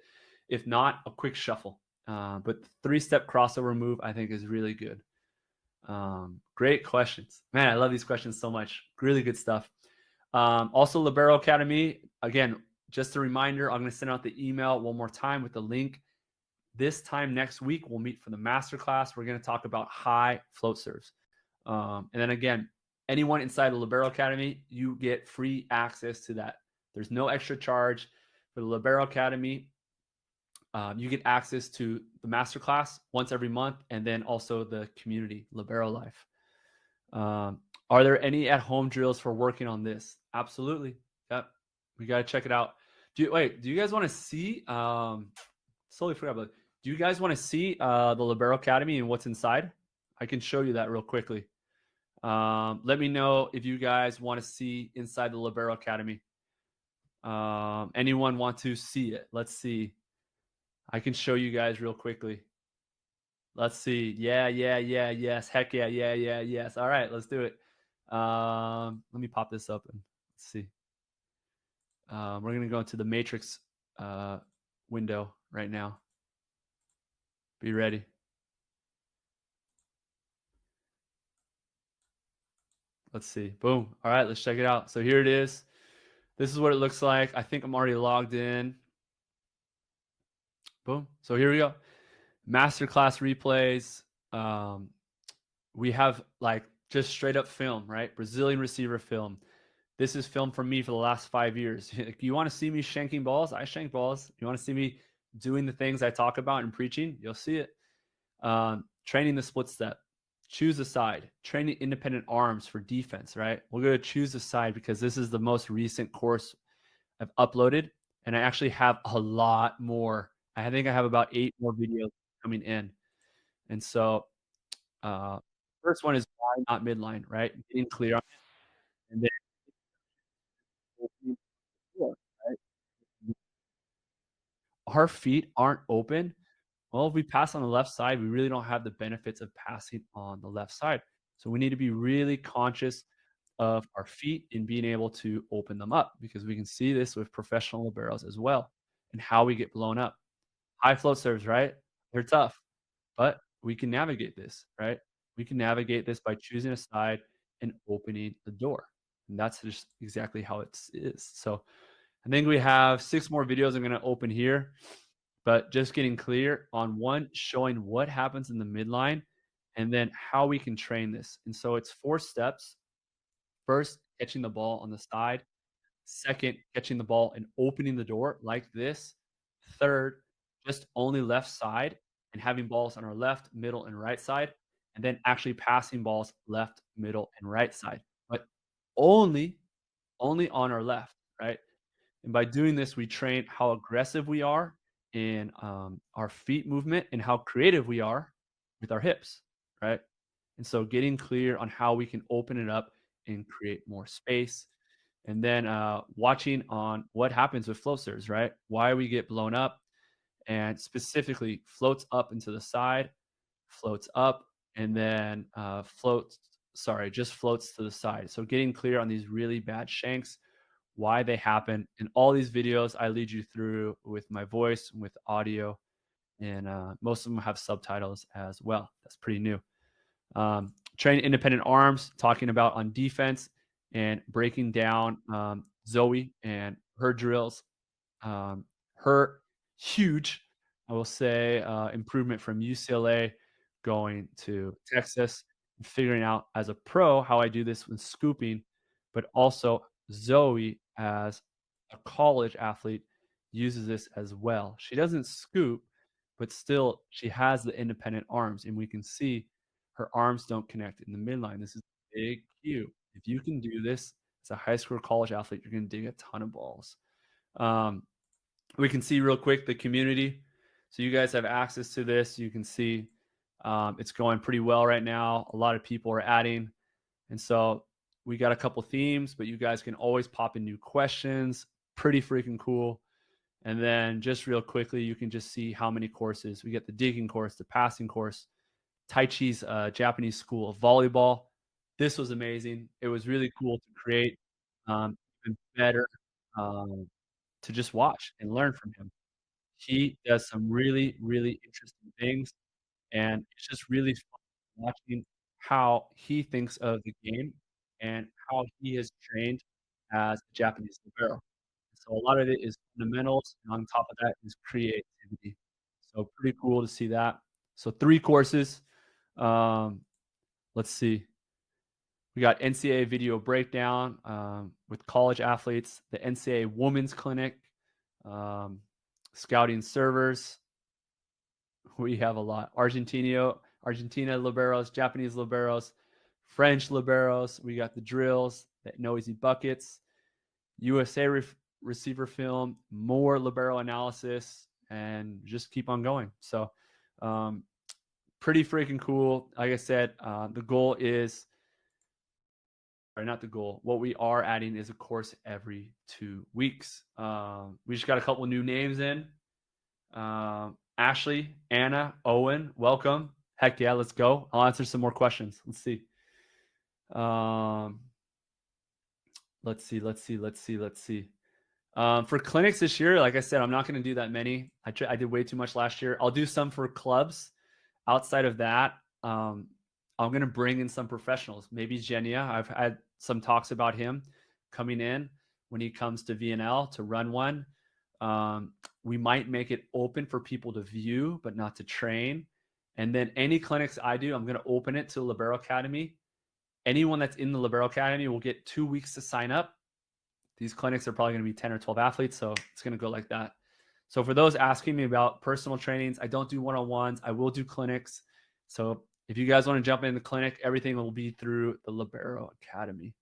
If not, a quick shuffle. But 3-step crossover move, I think, is really good. Great questions. Man, I love these questions so much. Really good stuff. Also, Libero Academy, again, just a reminder, I'm going to send out the email one more time with the link. This time next week, we'll meet for the masterclass. We're going to talk about high float serves. And then again, anyone inside the Libero Academy, you get free access to that. There's no extra charge for the Libero Academy. You get access to the masterclass once every month, and then also the community, Libero Life. Are there any at-home drills for working on this? Absolutely. Yep. We got to check it out. Do you guys want to see? Slowly forgot about it. Do you guys want to see the Libero Academy and what's inside? I can show you that real quickly. Let me know if you guys want to see inside the Libero Academy. Anyone want to see it? Let's see. I can show you guys real quickly. Let's see. Yeah, yes. Heck yeah, yes. All right, let's do it. Let me pop this up and let's see. We're gonna go into the matrix window right now. Be ready. Let's see. Boom. All right, let's check it out. So here it is. This is what it looks like. I think I'm already logged in. Boom. So here we go. Masterclass replays. We have like just straight up film, right? Brazilian receiver film. This is film from me for the last 5 years. You want to see me shanking balls? I shank balls. You want to see me doing the things I talk about and preaching? You'll see it. Training the split step. Choose a side. Training independent arms for defense, right? We're going to choose a side because this is the most recent course I've uploaded. And I actually have a lot more. I think I have about 8 more videos coming in. And so first one is why not midline, right? Getting clear on it. And then opening the door, right? Our feet aren't open. Well, if we pass on the left side, we really don't have the benefits of passing on the left side. So we need to be really conscious of our feet and being able to open them up because we can see this with professional liberos as well and how we get blown up. High float serves, right? They're tough, but we can navigate this, right? We can navigate this by choosing a side and opening the door. And that's just exactly how it is. So I think we have 6 more videos I'm going to open here, but just getting clear on one, showing what happens in the midline and then how we can train this. And so it's 4 steps. First, catching the ball on the side. Second, catching the ball and opening the door like this. Third, just only left side and having balls on our left, middle, and right side, and then actually passing balls left, middle, and right side, but only only on our left, right? And by doing this, we train how aggressive we are in our feet movement and how creative we are with our hips, right? And so getting clear on how we can open it up and create more space. And then watching on what happens with floaters, right? Why we get blown up, and specifically floats up into the side, floats up, and then floats, sorry, just floats to the side. So getting clear on these really bad shanks, why they happen. In all these videos, I lead you through with my voice, with audio, and most of them have subtitles as well. That's pretty new. Train independent arms, talking about on defense and breaking down Zoe and her drills. Her huge, I will say, improvement from UCLA going to Texas, and figuring out as a pro how I do this when scooping, but also Zoe as a college athlete uses this as well. She doesn't scoop, but still she has the independent arms, and we can see her arms don't connect in the midline. This is a big cue. If you can do this as a high school or college athlete, you're going to dig a ton of balls. Um, we can see real quick the community. So you guys have access to this. You can see it's going pretty well right now. A lot of people are adding. And so we got a couple themes, but you guys can always pop in new questions. Pretty freaking cool. And then just real quickly, you can just see how many courses. We get the digging course, the passing course, Tai Chi's Japanese school of volleyball. This was amazing. It was really cool to create, even better, um, to just watch and learn from him. He does some really, really interesting things, and it's just really fun watching how he thinks of the game and how he has trained as a Japanese libero. So a lot of it is fundamentals, and on top of that is creativity. So pretty cool to see that. So 3 courses. Um, let's see. We got NCAA video breakdown with college athletes, the NCAA women's clinic, um, scouting servers. We have a lot. Argentina liberos, Japanese liberos, French liberos. We got the drills, the no easy buckets, USA receiver film, more libero analysis, and just keep on going. So, pretty freaking cool. Like I said, the goal is, or not the goal. What we are adding is a course every 2 weeks. We just got a couple new names in. Ashley, Anna, Owen, welcome. Heck yeah, let's go. I'll answer some more questions. Let's see. Let's see. For clinics this year, like I said, I'm not going to do that many. I did way too much last year. I'll do some for clubs. Outside of that, I'm going to bring in some professionals. Maybe Genia. I've had some talks about him coming in when he comes to VNL to run one. We might make it open for people to view, but not to train. And then any clinics I do, I'm going to open it to the Libero Academy. Anyone that's in the Libero Academy will get 2 weeks to sign up. These clinics are probably going to be 10 or 12 athletes, so it's going to go like that. So for those asking me about personal trainings, I don't do one-on-ones. I will do clinics. So if you guys want to jump in the clinic, everything will be through the Libero Academy.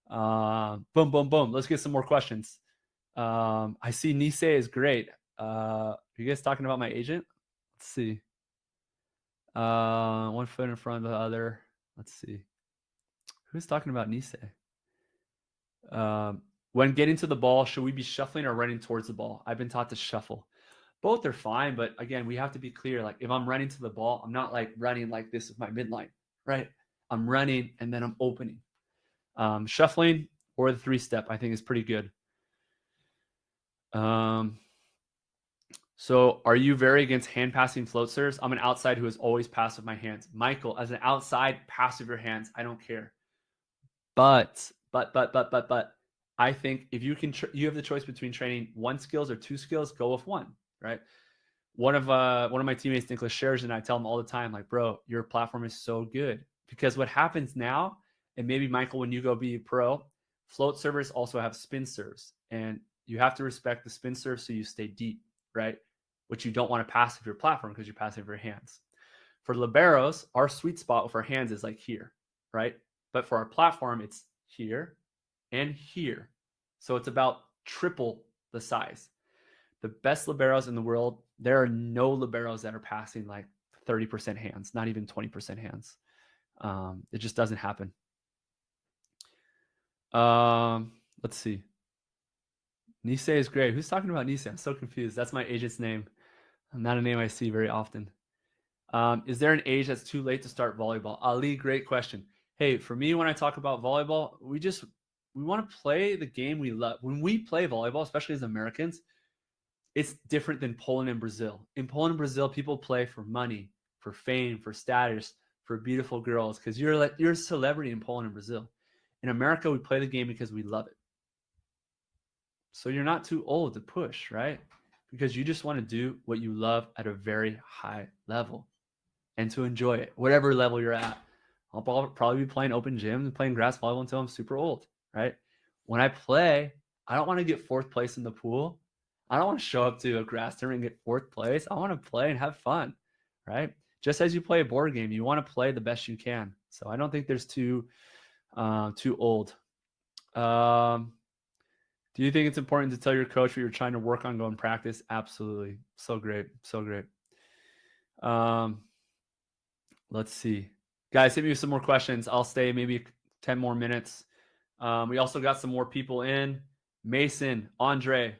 Boom, boom, boom. Let's get some more questions. I see Nisei is great. Are you guys talking about my agent? Let's see. One foot in front of the other. Let's see. Who's talking about Nisei? When getting to the ball, should we be shuffling or running towards the ball? I've been taught to shuffle. Both are fine, but again, we have to be clear. Like if I'm running to the ball, I'm not like running like this with my midline, right? I'm running and then I'm opening. Shuffling or the 3-step, I think is pretty good. So are you very against hand passing floaters? I'm an outside who has always passed with my hands. Michael, as an outside, pass with your hands. I don't care. But I think if you can, you have the choice between training 1 skills or 2 skills, go with 1, right? One of my teammates, Nicholas Shares, and I tell him all the time, like, bro, your platform is so good. Because what happens now, and maybe Michael, when you go be a pro, float servers also have spin serves, and you have to respect the spin serve so you stay deep. right? Which you don't want to pass with your platform because you're passing with your hands. For liberos, our sweet spot with our hands is like here, right? But for our platform, it's here and here. So it's about triple the size. The best liberos in the world, there are no liberos that are passing like 30% hands, not even 20% hands. It just doesn't happen. Let's see. Nisei is great. Who's talking about Nisei? I'm so confused. That's my agent's name. Not a name I see very often. Is there an age that's too late to start volleyball? Ali, great question. Hey, for me, when I talk about volleyball, we want to play the game we love. When we play volleyball, especially as Americans, it's different than Poland and Brazil. In Poland and Brazil, people play for money, for fame, for status, for beautiful girls, because you're a celebrity in Poland and Brazil. In America, we play the game because we love it. So you're not too old to push, right? Because you just want to do what you love at a very high level and to enjoy it, whatever level you're at. I'll probably be playing open gyms and playing grass volleyball until I'm super old, right? When I play, I don't want to get fourth place in the pool. I don't want to show up to a grass tournament and get fourth place. I want to play and have fun, right? Just as you play a board game, you want to play the best you can. So I don't think there's too old. Do you think it's important to tell your coach what you're trying to work on, go and practice? Absolutely. So great. So great. Let's see. Guys, hit me with some more questions. I'll stay maybe 10 more minutes. We also got some more people in. Mason, Andre.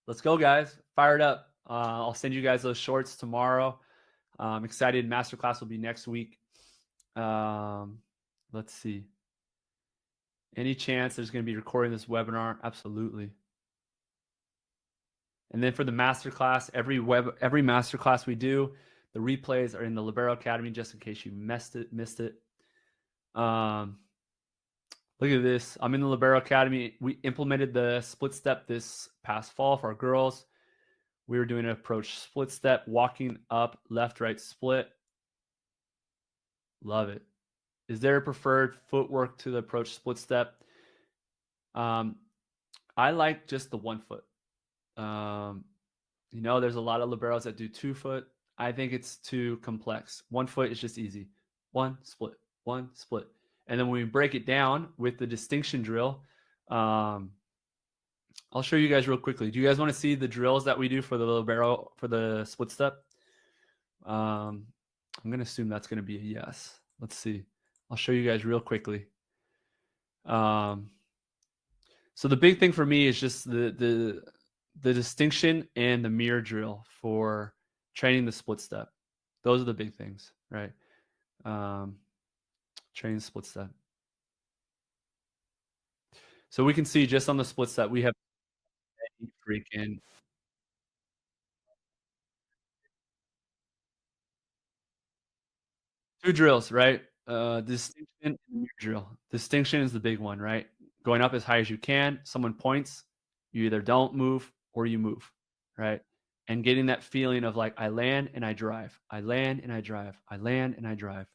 Let's go, guys. Fire it up. I'll send you guys those shorts tomorrow. I'm excited. Masterclass will be next week. Let's see. Any chance there's going to be recording this webinar? Absolutely. And then for the masterclass, every masterclass we do, the replays are in the Libero Academy, just in case you missed it. Look at this. I'm in the Libero Academy. We implemented the split step this past fall for our girls. We were doing an approach split step, walking up, left, right, split. Love it. Is there a preferred footwork to the approach split step? I like just the 1 foot. There's a lot of liberos that do 2 foot. I think it's too complex. 1 foot is just easy. One split. And then when we break it down with the distinction drill, I'll show you guys real quickly. Do you guys want to see the drills that we do for the libero for the split step? I'm going to assume that's going to be a yes. Let's see. I'll show you guys real quickly. So the big thing for me is just the distinction and the mirror drill for training the split step. Those are the big things, right? Training split step. So we can see just on the split step, we have freaking 2 drills, right? Distinction and mirror drill. Distinction is the big one, right? Going up as high as you can. Someone points, you either don't move or you move, right? And getting that feeling of like, I land and I drive. I land and I drive. I land and I drive.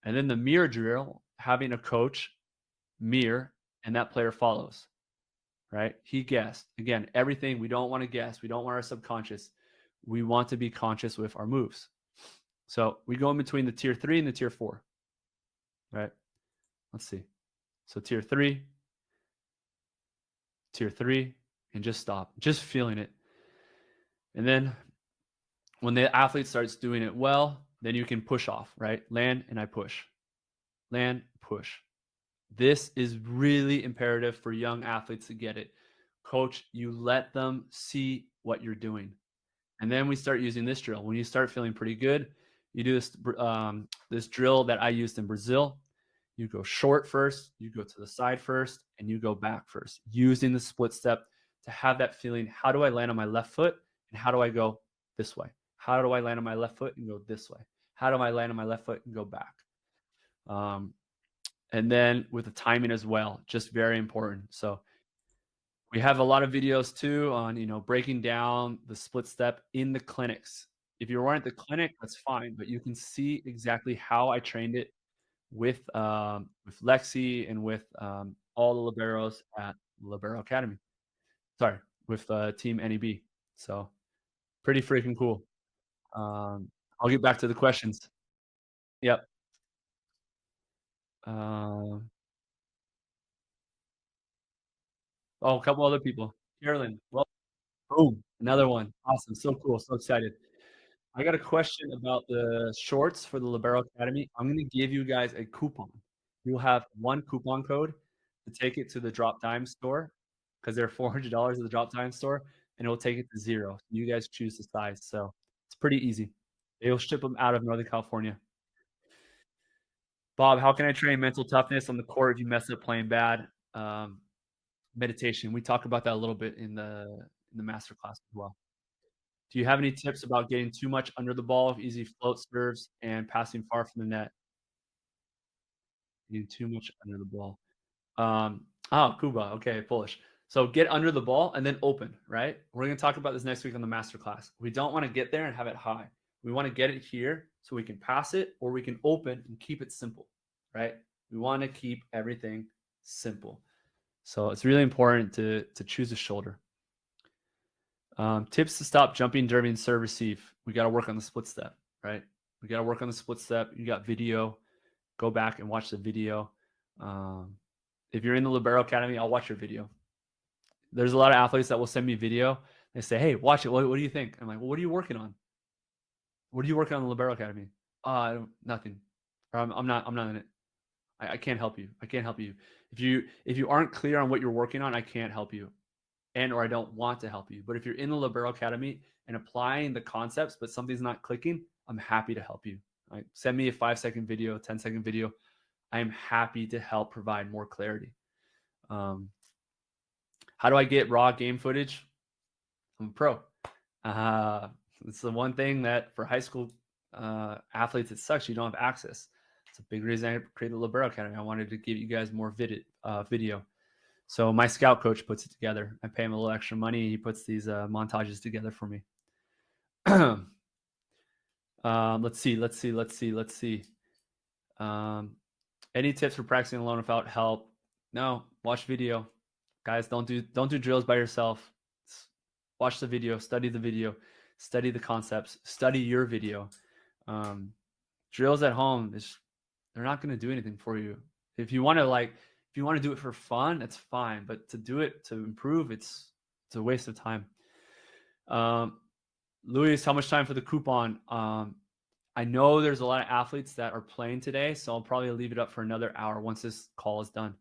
And then the mirror drill, having a coach mirror and that player follows, right? He guessed. Again, everything we don't want to guess. We don't want our subconscious. We want to be conscious with our moves. So we go in between the tier 3 and the tier 4, right? Let's see. So tier 3, and just stop, just feeling it. And then when the athlete starts doing it well, then you can push off, right? Land and I push. Land, push. This is really imperative for young athletes to get it. Coach, you let them see what you're doing. And then we start using this drill. When you start feeling pretty good, you do this drill that I used in Brazil. You go short first, you go to the side first, and you go back first, using the split step to have that feeling. How do I land on my left foot? And how do I go this way? How do I land on my left foot and go this way? How do I land on my left foot and go back? And then with the timing as well, just very important. So we have a lot of videos too on, breaking down the split step in the clinics. If you weren't at the clinic, that's fine, but you can see exactly how I trained it with Lexi and with all the liberos at Libero Academy. Sorry, with Team NEB. So Pretty freaking cool. I'll get back to the questions. Yep. Um, oh, a couple other people. Carolyn, well, boom, another one. Awesome, so cool, so excited. I got a question about the shorts for the Libero Academy. I'm gonna give you guys a coupon. You'll have 1 coupon code to take it to the Drop Dime store because they're $400 at the Drop Dime store, and it'll take it to 0. You guys choose the size, so it's pretty easy. They'll ship them out of Northern California. Bob, how can I train mental toughness on the court if you mess up playing bad? Um, meditation. We talk about that a little bit in the master class as well. Do you have any tips about getting too much under the ball, easy float serves, and passing far from the net? Getting too much under the ball. Kuba. Okay, Polish. So get under the ball and then open, right? We're going to talk about this next week on the master class. We don't want to get there and have it high. We want to get it here so we can pass it or we can open and keep it simple, right? We want to keep everything simple. So it's really important to choose a shoulder. Tips to stop jumping during serve receive. We got to work on the split step, right? We got to work on the split step. You got video. Go back and watch the video. If you're in the Libero Academy, I'll watch your video. There's a lot of athletes that will send me video. They say, "Hey, watch it. What do you think?" I'm like, "Well, what are you working on? What are you working on in the Libero Academy?" Nothing. Or I'm not in it. I can't help you. I can't help you. If you aren't clear on what you're working on, I can't help you. Or I don't want to help you. But if you're in the Libero Academy and applying the concepts, but something's not clicking, I'm happy to help you. Right? Send me a 5-second video, 10-second video. I am happy to help provide more clarity. How do I get raw game footage? I'm a pro. It's the one thing that for high school athletes, it sucks. You don't have access. It's a big reason I created the Libero Academy. I wanted to give you guys more video. So my scout coach puts it together. I pay him a little extra money. He puts these montages together for me. Let's see. Any tips for practicing alone without help? No, watch video. Guys, don't do drills by yourself. Watch the video, study the concepts, study your video. Drills at home they're not going to do anything for you. If you want to do it for fun, that's fine. But to do it to improve, it's a waste of time. Luis, how much time for the coupon? I know there's a lot of athletes that are playing today, so I'll probably leave it up for another hour once this call is done.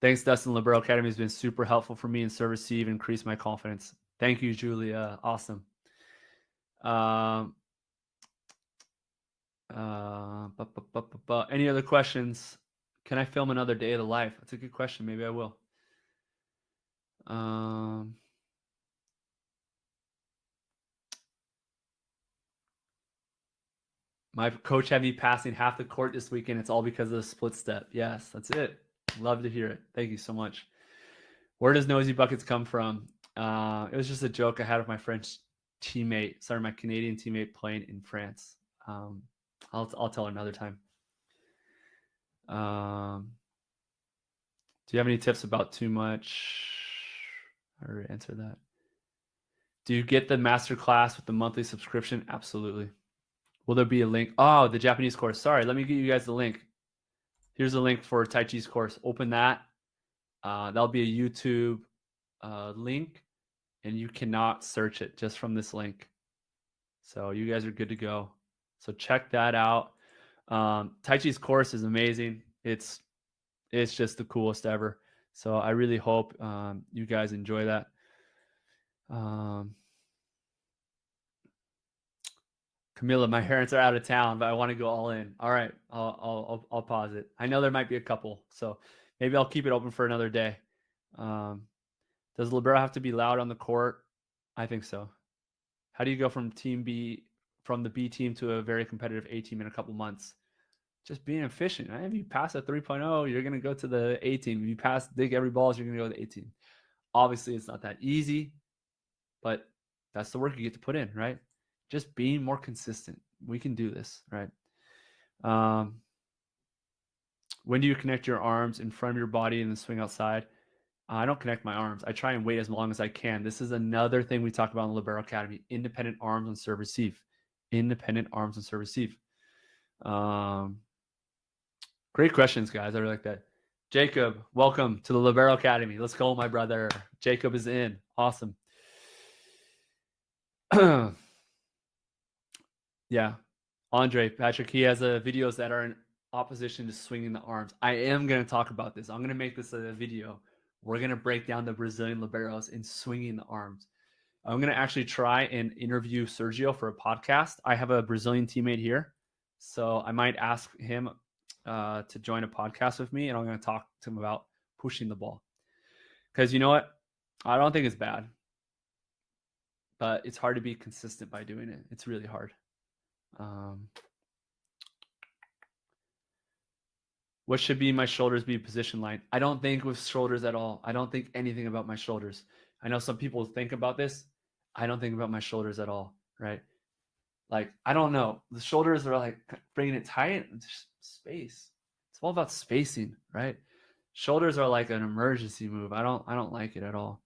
Thanks, Dustin. Libero Academy has been super helpful for me in serve receive, increase my confidence. Thank you, Julia. Awesome. Any other questions? Can I film another day of the life? That's a good question. Maybe I will. My coach had me passing half the court this weekend. It's all because of the split step. Yes, that's it. Love to hear it. Thank you so much. Where does nosy buckets come from? It was just a joke I had with my French teammate. Sorry, my Canadian teammate playing in France. I'll tell another time. Do you have any tips about too much? I already answered that. Do you get the master class with the monthly subscription? Absolutely. Will there be a link? Oh, the Japanese course. Sorry, let me give you guys the link. Here's the link for Tai Chi's course. Open that. That'll be a YouTube link, and you cannot search it just from this link. So you guys are good to go. So check that out. Tai Chi's course is amazing. It's just the coolest ever. So I really hope you guys enjoy that. Camilla, my parents are out of town, but I want to go all in. All right, I'll pause it. I know there might be a couple, so maybe I'll keep it open for another day. Does libero have to be loud on the court? I think so. How do you go from the B team to a very competitive A team in a couple months? Just being efficient. Right? If you pass a 3.0, you're going to go to the A team. If you dig every balls, you're going to go to the A team. Obviously, it's not that easy, but that's the work you get to put in, right? Just being more consistent. We can do this, right? When do you connect your arms in front of your body and then swing outside? I don't connect my arms. I try and wait as long as I can. This is another thing we talk about in the Libero Academy: independent arms and serve receive. Independent arms and serve receive. Um, Great questions, guys. I really like that. Jacob, welcome to the Libero Academy. Let's go, my brother. Jacob is in. Awesome. Yeah. Andre, Patrick, he has videos that are in opposition to swinging the arms. I am going to talk about this. I'm going to make this a video. We're going to break down the Brazilian liberos in swinging the arms. I'm going to actually try and interview Sergio for a podcast. I have a Brazilian teammate here, so I might ask him to join a podcast with me, and I'm going to talk to him about pushing the ball. Because you know what? I don't think it's bad, but it's hard to be consistent by doing it. It's really hard. What should be my shoulders be position line? I don't think with shoulders at all. I don't think anything about my shoulders. I know some people think about this. I don't think about my shoulders at all, right? Like, I don't know. The shoulders are like bringing it tight and space. It's all about spacing, right? Shoulders are like an emergency move. I don't like it at all.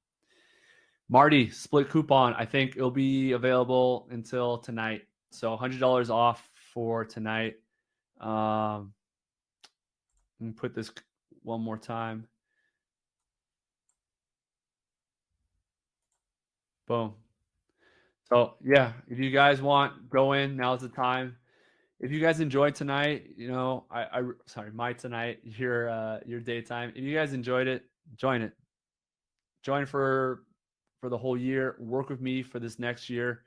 Marty, split coupon. I think it'll be available until tonight. So $100 off for tonight. Let me put this one more time. Boom. So yeah, if you guys want, go in. Now's the time. If you guys enjoyed tonight, you know, my tonight, your daytime. If you guys enjoyed it, join it. Join for the whole year. Work with me for this next year,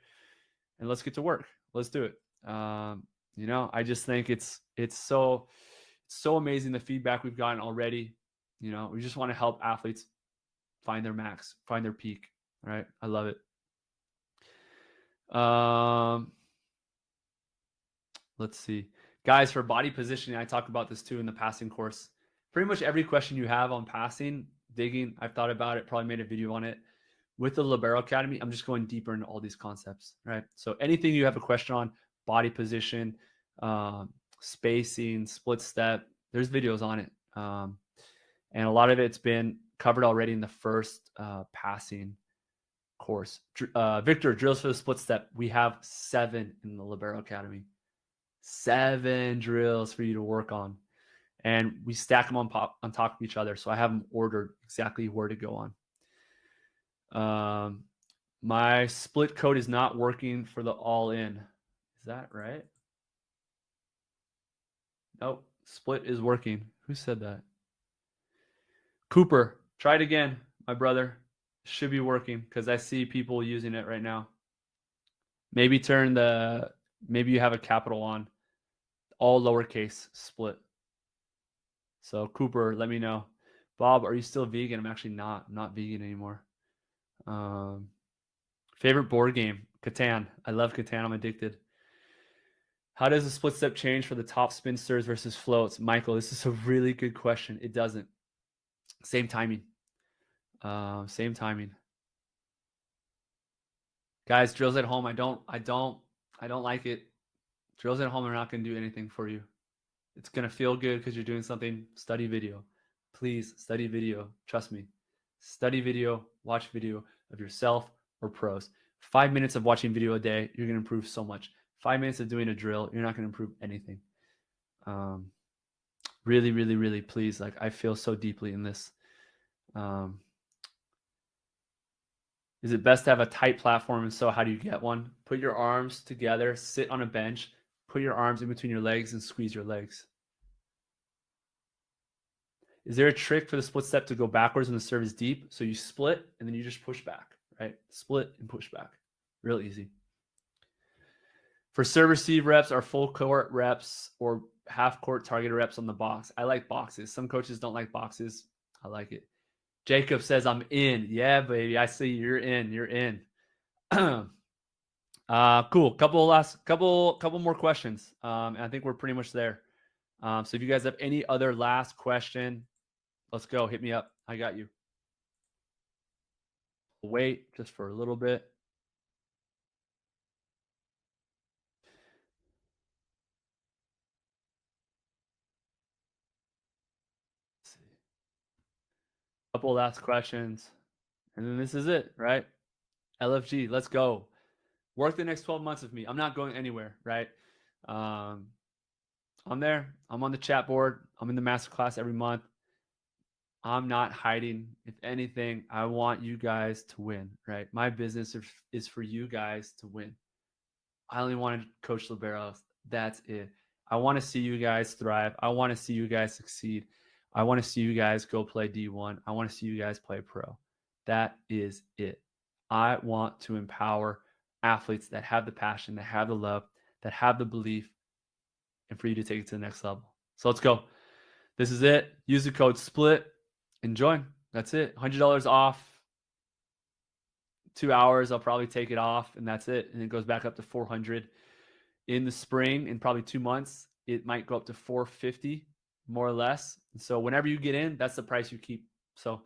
and let's get to work. Let's do it. You know, I just think it's so amazing the feedback we've gotten already. You know, we just want to help athletes find their max, find their peak. Right? I love it. Let's see. Guys, for body positioning, I talk about this too in the passing course. Pretty much every question you have on passing, digging, I've thought about it, probably made a video on it. With the Libero Academy, I'm just going deeper into all these concepts, right? So anything you have a question on, body position, spacing, split step, there's videos on it. And a lot of it's been covered already in the first passing course. Victor, drills for the split step. We have 7 in the Libero Academy. 7 drills for you to work on, and we stack them on top of each other. So I have them ordered exactly where to go on. My split code is not working for the all in. Is that right? Nope. Split is working. Who said that? Cooper, try it again, my brother. Should be working because I see people using it right now. Maybe maybe you have a capital on. All lowercase split. So Cooper, let me know. Bob, are you still vegan? I'm actually not vegan anymore. Favorite board game? Catan. I love Catan. I'm addicted. How does the split step change for the top spinsters versus floats? Michael, this is a really good question. It doesn't. Same timing. Same timing. Guys, drills at home. I don't like it. Drills at home are not going to do anything for you. It's going to feel good because you're doing something. Study video. Please study video. Trust me. Study video, watch video of yourself or pros. 5 minutes of watching video a day, you're going to improve so much. 5 minutes of doing a drill, you're not going to improve anything. Really, really, really, please. Like, I feel so deeply in this. Is it best to have a tight platform? And so how do you get one? Put your arms together, sit on a bench, put your arms in between your legs and squeeze your legs. Is there a trick for the split step to go backwards when the serve is deep? So you split and then you just push back, right? Split and push back. Real easy. For serve receive reps, are full court reps or half court targeted reps on the box? I like boxes. Some coaches don't like boxes. I like it. Jacob says I'm in. Yeah, baby. I see you're in. You're in. Cool. Couple more questions. And I think we're pretty much there. So if you guys have any other last question, let's go. Hit me up. I got you. Wait just for a little bit. Couple last questions. And then this is it, right? LFG, let's go. Work the next 12 months with me. I'm not going anywhere, right? I'm there. I'm on the chat board. I'm in the masterclass every month. I'm not hiding. If anything, I want you guys to win, right? My business is for you guys to win. I only want to coach liberos. That's it. I want to see you guys thrive. I want to see you guys succeed. I want to see you guys go play D1. I want to see you guys play pro. That is it. I want to empower athletes that have the passion, that have the love, that have the belief, and for you to take it to the next level. So let's go. This is it. Use the code SPLIT and join. That's it. $100 off. 2 hours, I'll probably take it off, and that's it. And it goes back up to 400 in the spring. In probably 2 months, it might go up to 450, more or less. And so whenever you get in, that's the price you keep. So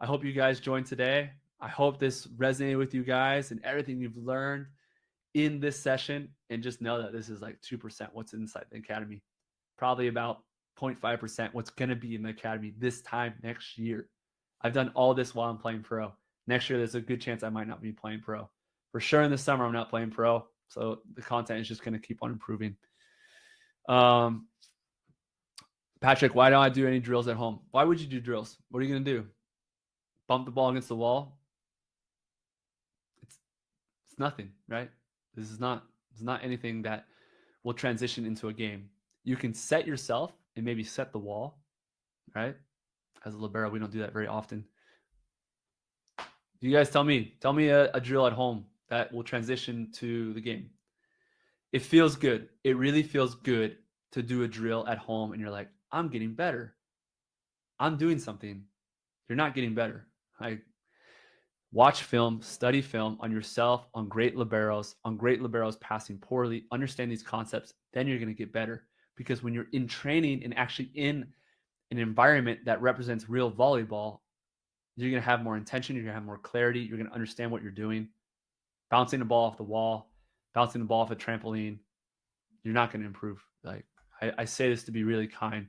I hope you guys joined today. I hope this resonated with you guys and everything you've learned in this session. And just know that this is like 2% what's inside the academy, probably about 0.5% what's going to be in the academy this time next year. I've done all this while I'm playing pro. Next year, there's a good chance I might not be playing pro. For sure in the summer, I'm not playing pro. So the content is just going to keep on improving. Patrick, why don't I do any drills at home? Why would you do drills? What are you going to do? Bump the ball against the wall? It's nothing, right? This is not anything that will transition into a game. You can set yourself and maybe set the wall, right? As a libero, we don't do that very often. You guys tell me a drill at home that will transition to the game. It feels good. It really feels good to do a drill at home and you're like, I'm getting better. I'm doing something. You're not getting better. Watch film, study film on yourself, on great liberos passing poorly, understand these concepts, then you're going to get better. Because when you're in training and actually in an environment that represents real volleyball, you're going to have more intention. You're going to have more clarity. You're going to understand what you're doing. Bouncing the ball off the wall, bouncing the ball off a trampoline, you're not going to improve. Like I say this to be really kind.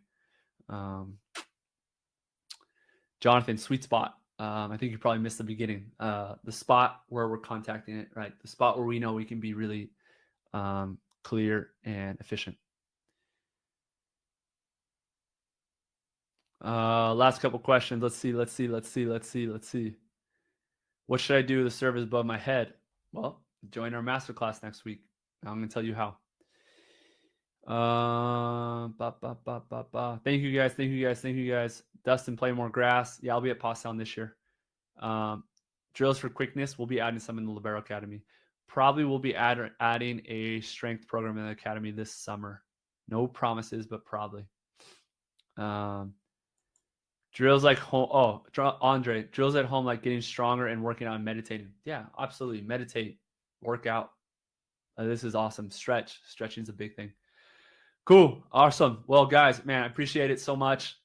Jonathan, sweet spot. I think you probably missed the beginning. The spot where we're contacting it, right? The spot where we know we can be really clear and efficient. Last couple questions. Let's see. What should I do with the service above my head? Well, join our masterclass next week. I'm going to tell you how. Thank you guys. Dustin, play more grass. Yeah, I'll be at Pottstown this year. Drills for quickness, we'll be adding some in the Libero Academy. Probably we'll be adding a strength program in the academy this summer. No promises, but probably. Drills like home. Oh, Andre, drills at home like getting stronger and working out and meditating. Yeah, absolutely. Meditate, work out. This is awesome. Stretching is a big thing. Cool. Awesome. Well, guys, man, I appreciate it so much.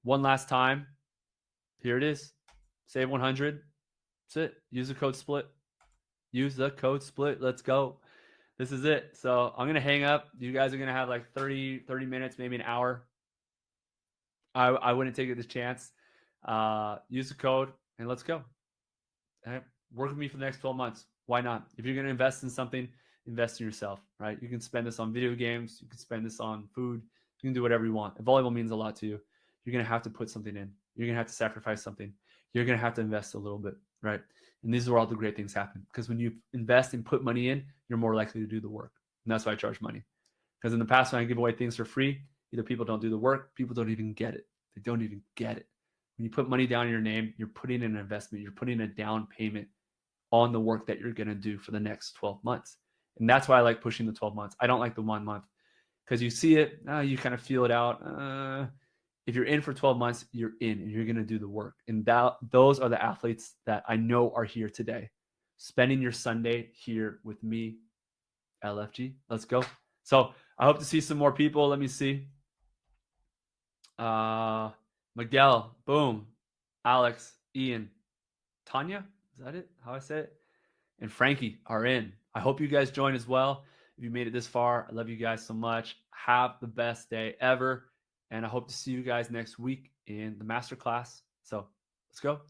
One last time. Here it is. Save 100. That's it. Use the code SPLIT. Let's go. This is it. So I'm going to hang up. You guys are going to have like 30 minutes, maybe an hour. I wouldn't take this chance. Use the code and let's go. Work with me for the next 12 months. Why not? If you're going to invest in something, invest in yourself, right? You can spend this on video games. You can spend this on food. You can do whatever you want. If volleyball means a lot to you, you're going to have to put something in. You're going to have to sacrifice something. You're going to have to invest a little bit, right? And these are where all the great things happen. Because when you invest and put money in, you're more likely to do the work. And that's why I charge money. Because in the past, when I give away things for free, either people don't do the work, people don't even get it. They don't even get it. When you put money down in your name, you're putting in an investment. You're putting a down payment on the work that you're going to do for the next 12 months. And that's why I like pushing the 12 months. I don't like the 1 month because you see it, you kind of feel it out. If you're in for 12 months, you're in and you're going to do the work. And those are the athletes that I know are here today, spending your Sunday here with me, LFG. Let's go. So I hope to see some more people. Let me see. Miguel, boom. Alex, Ian, Tanya, is that it? How I say it? And Frankie are in. I hope you guys join as well. If you made it this far, I love you guys so much. Have the best day ever. And I hope to see you guys next week in the masterclass. So Let's go.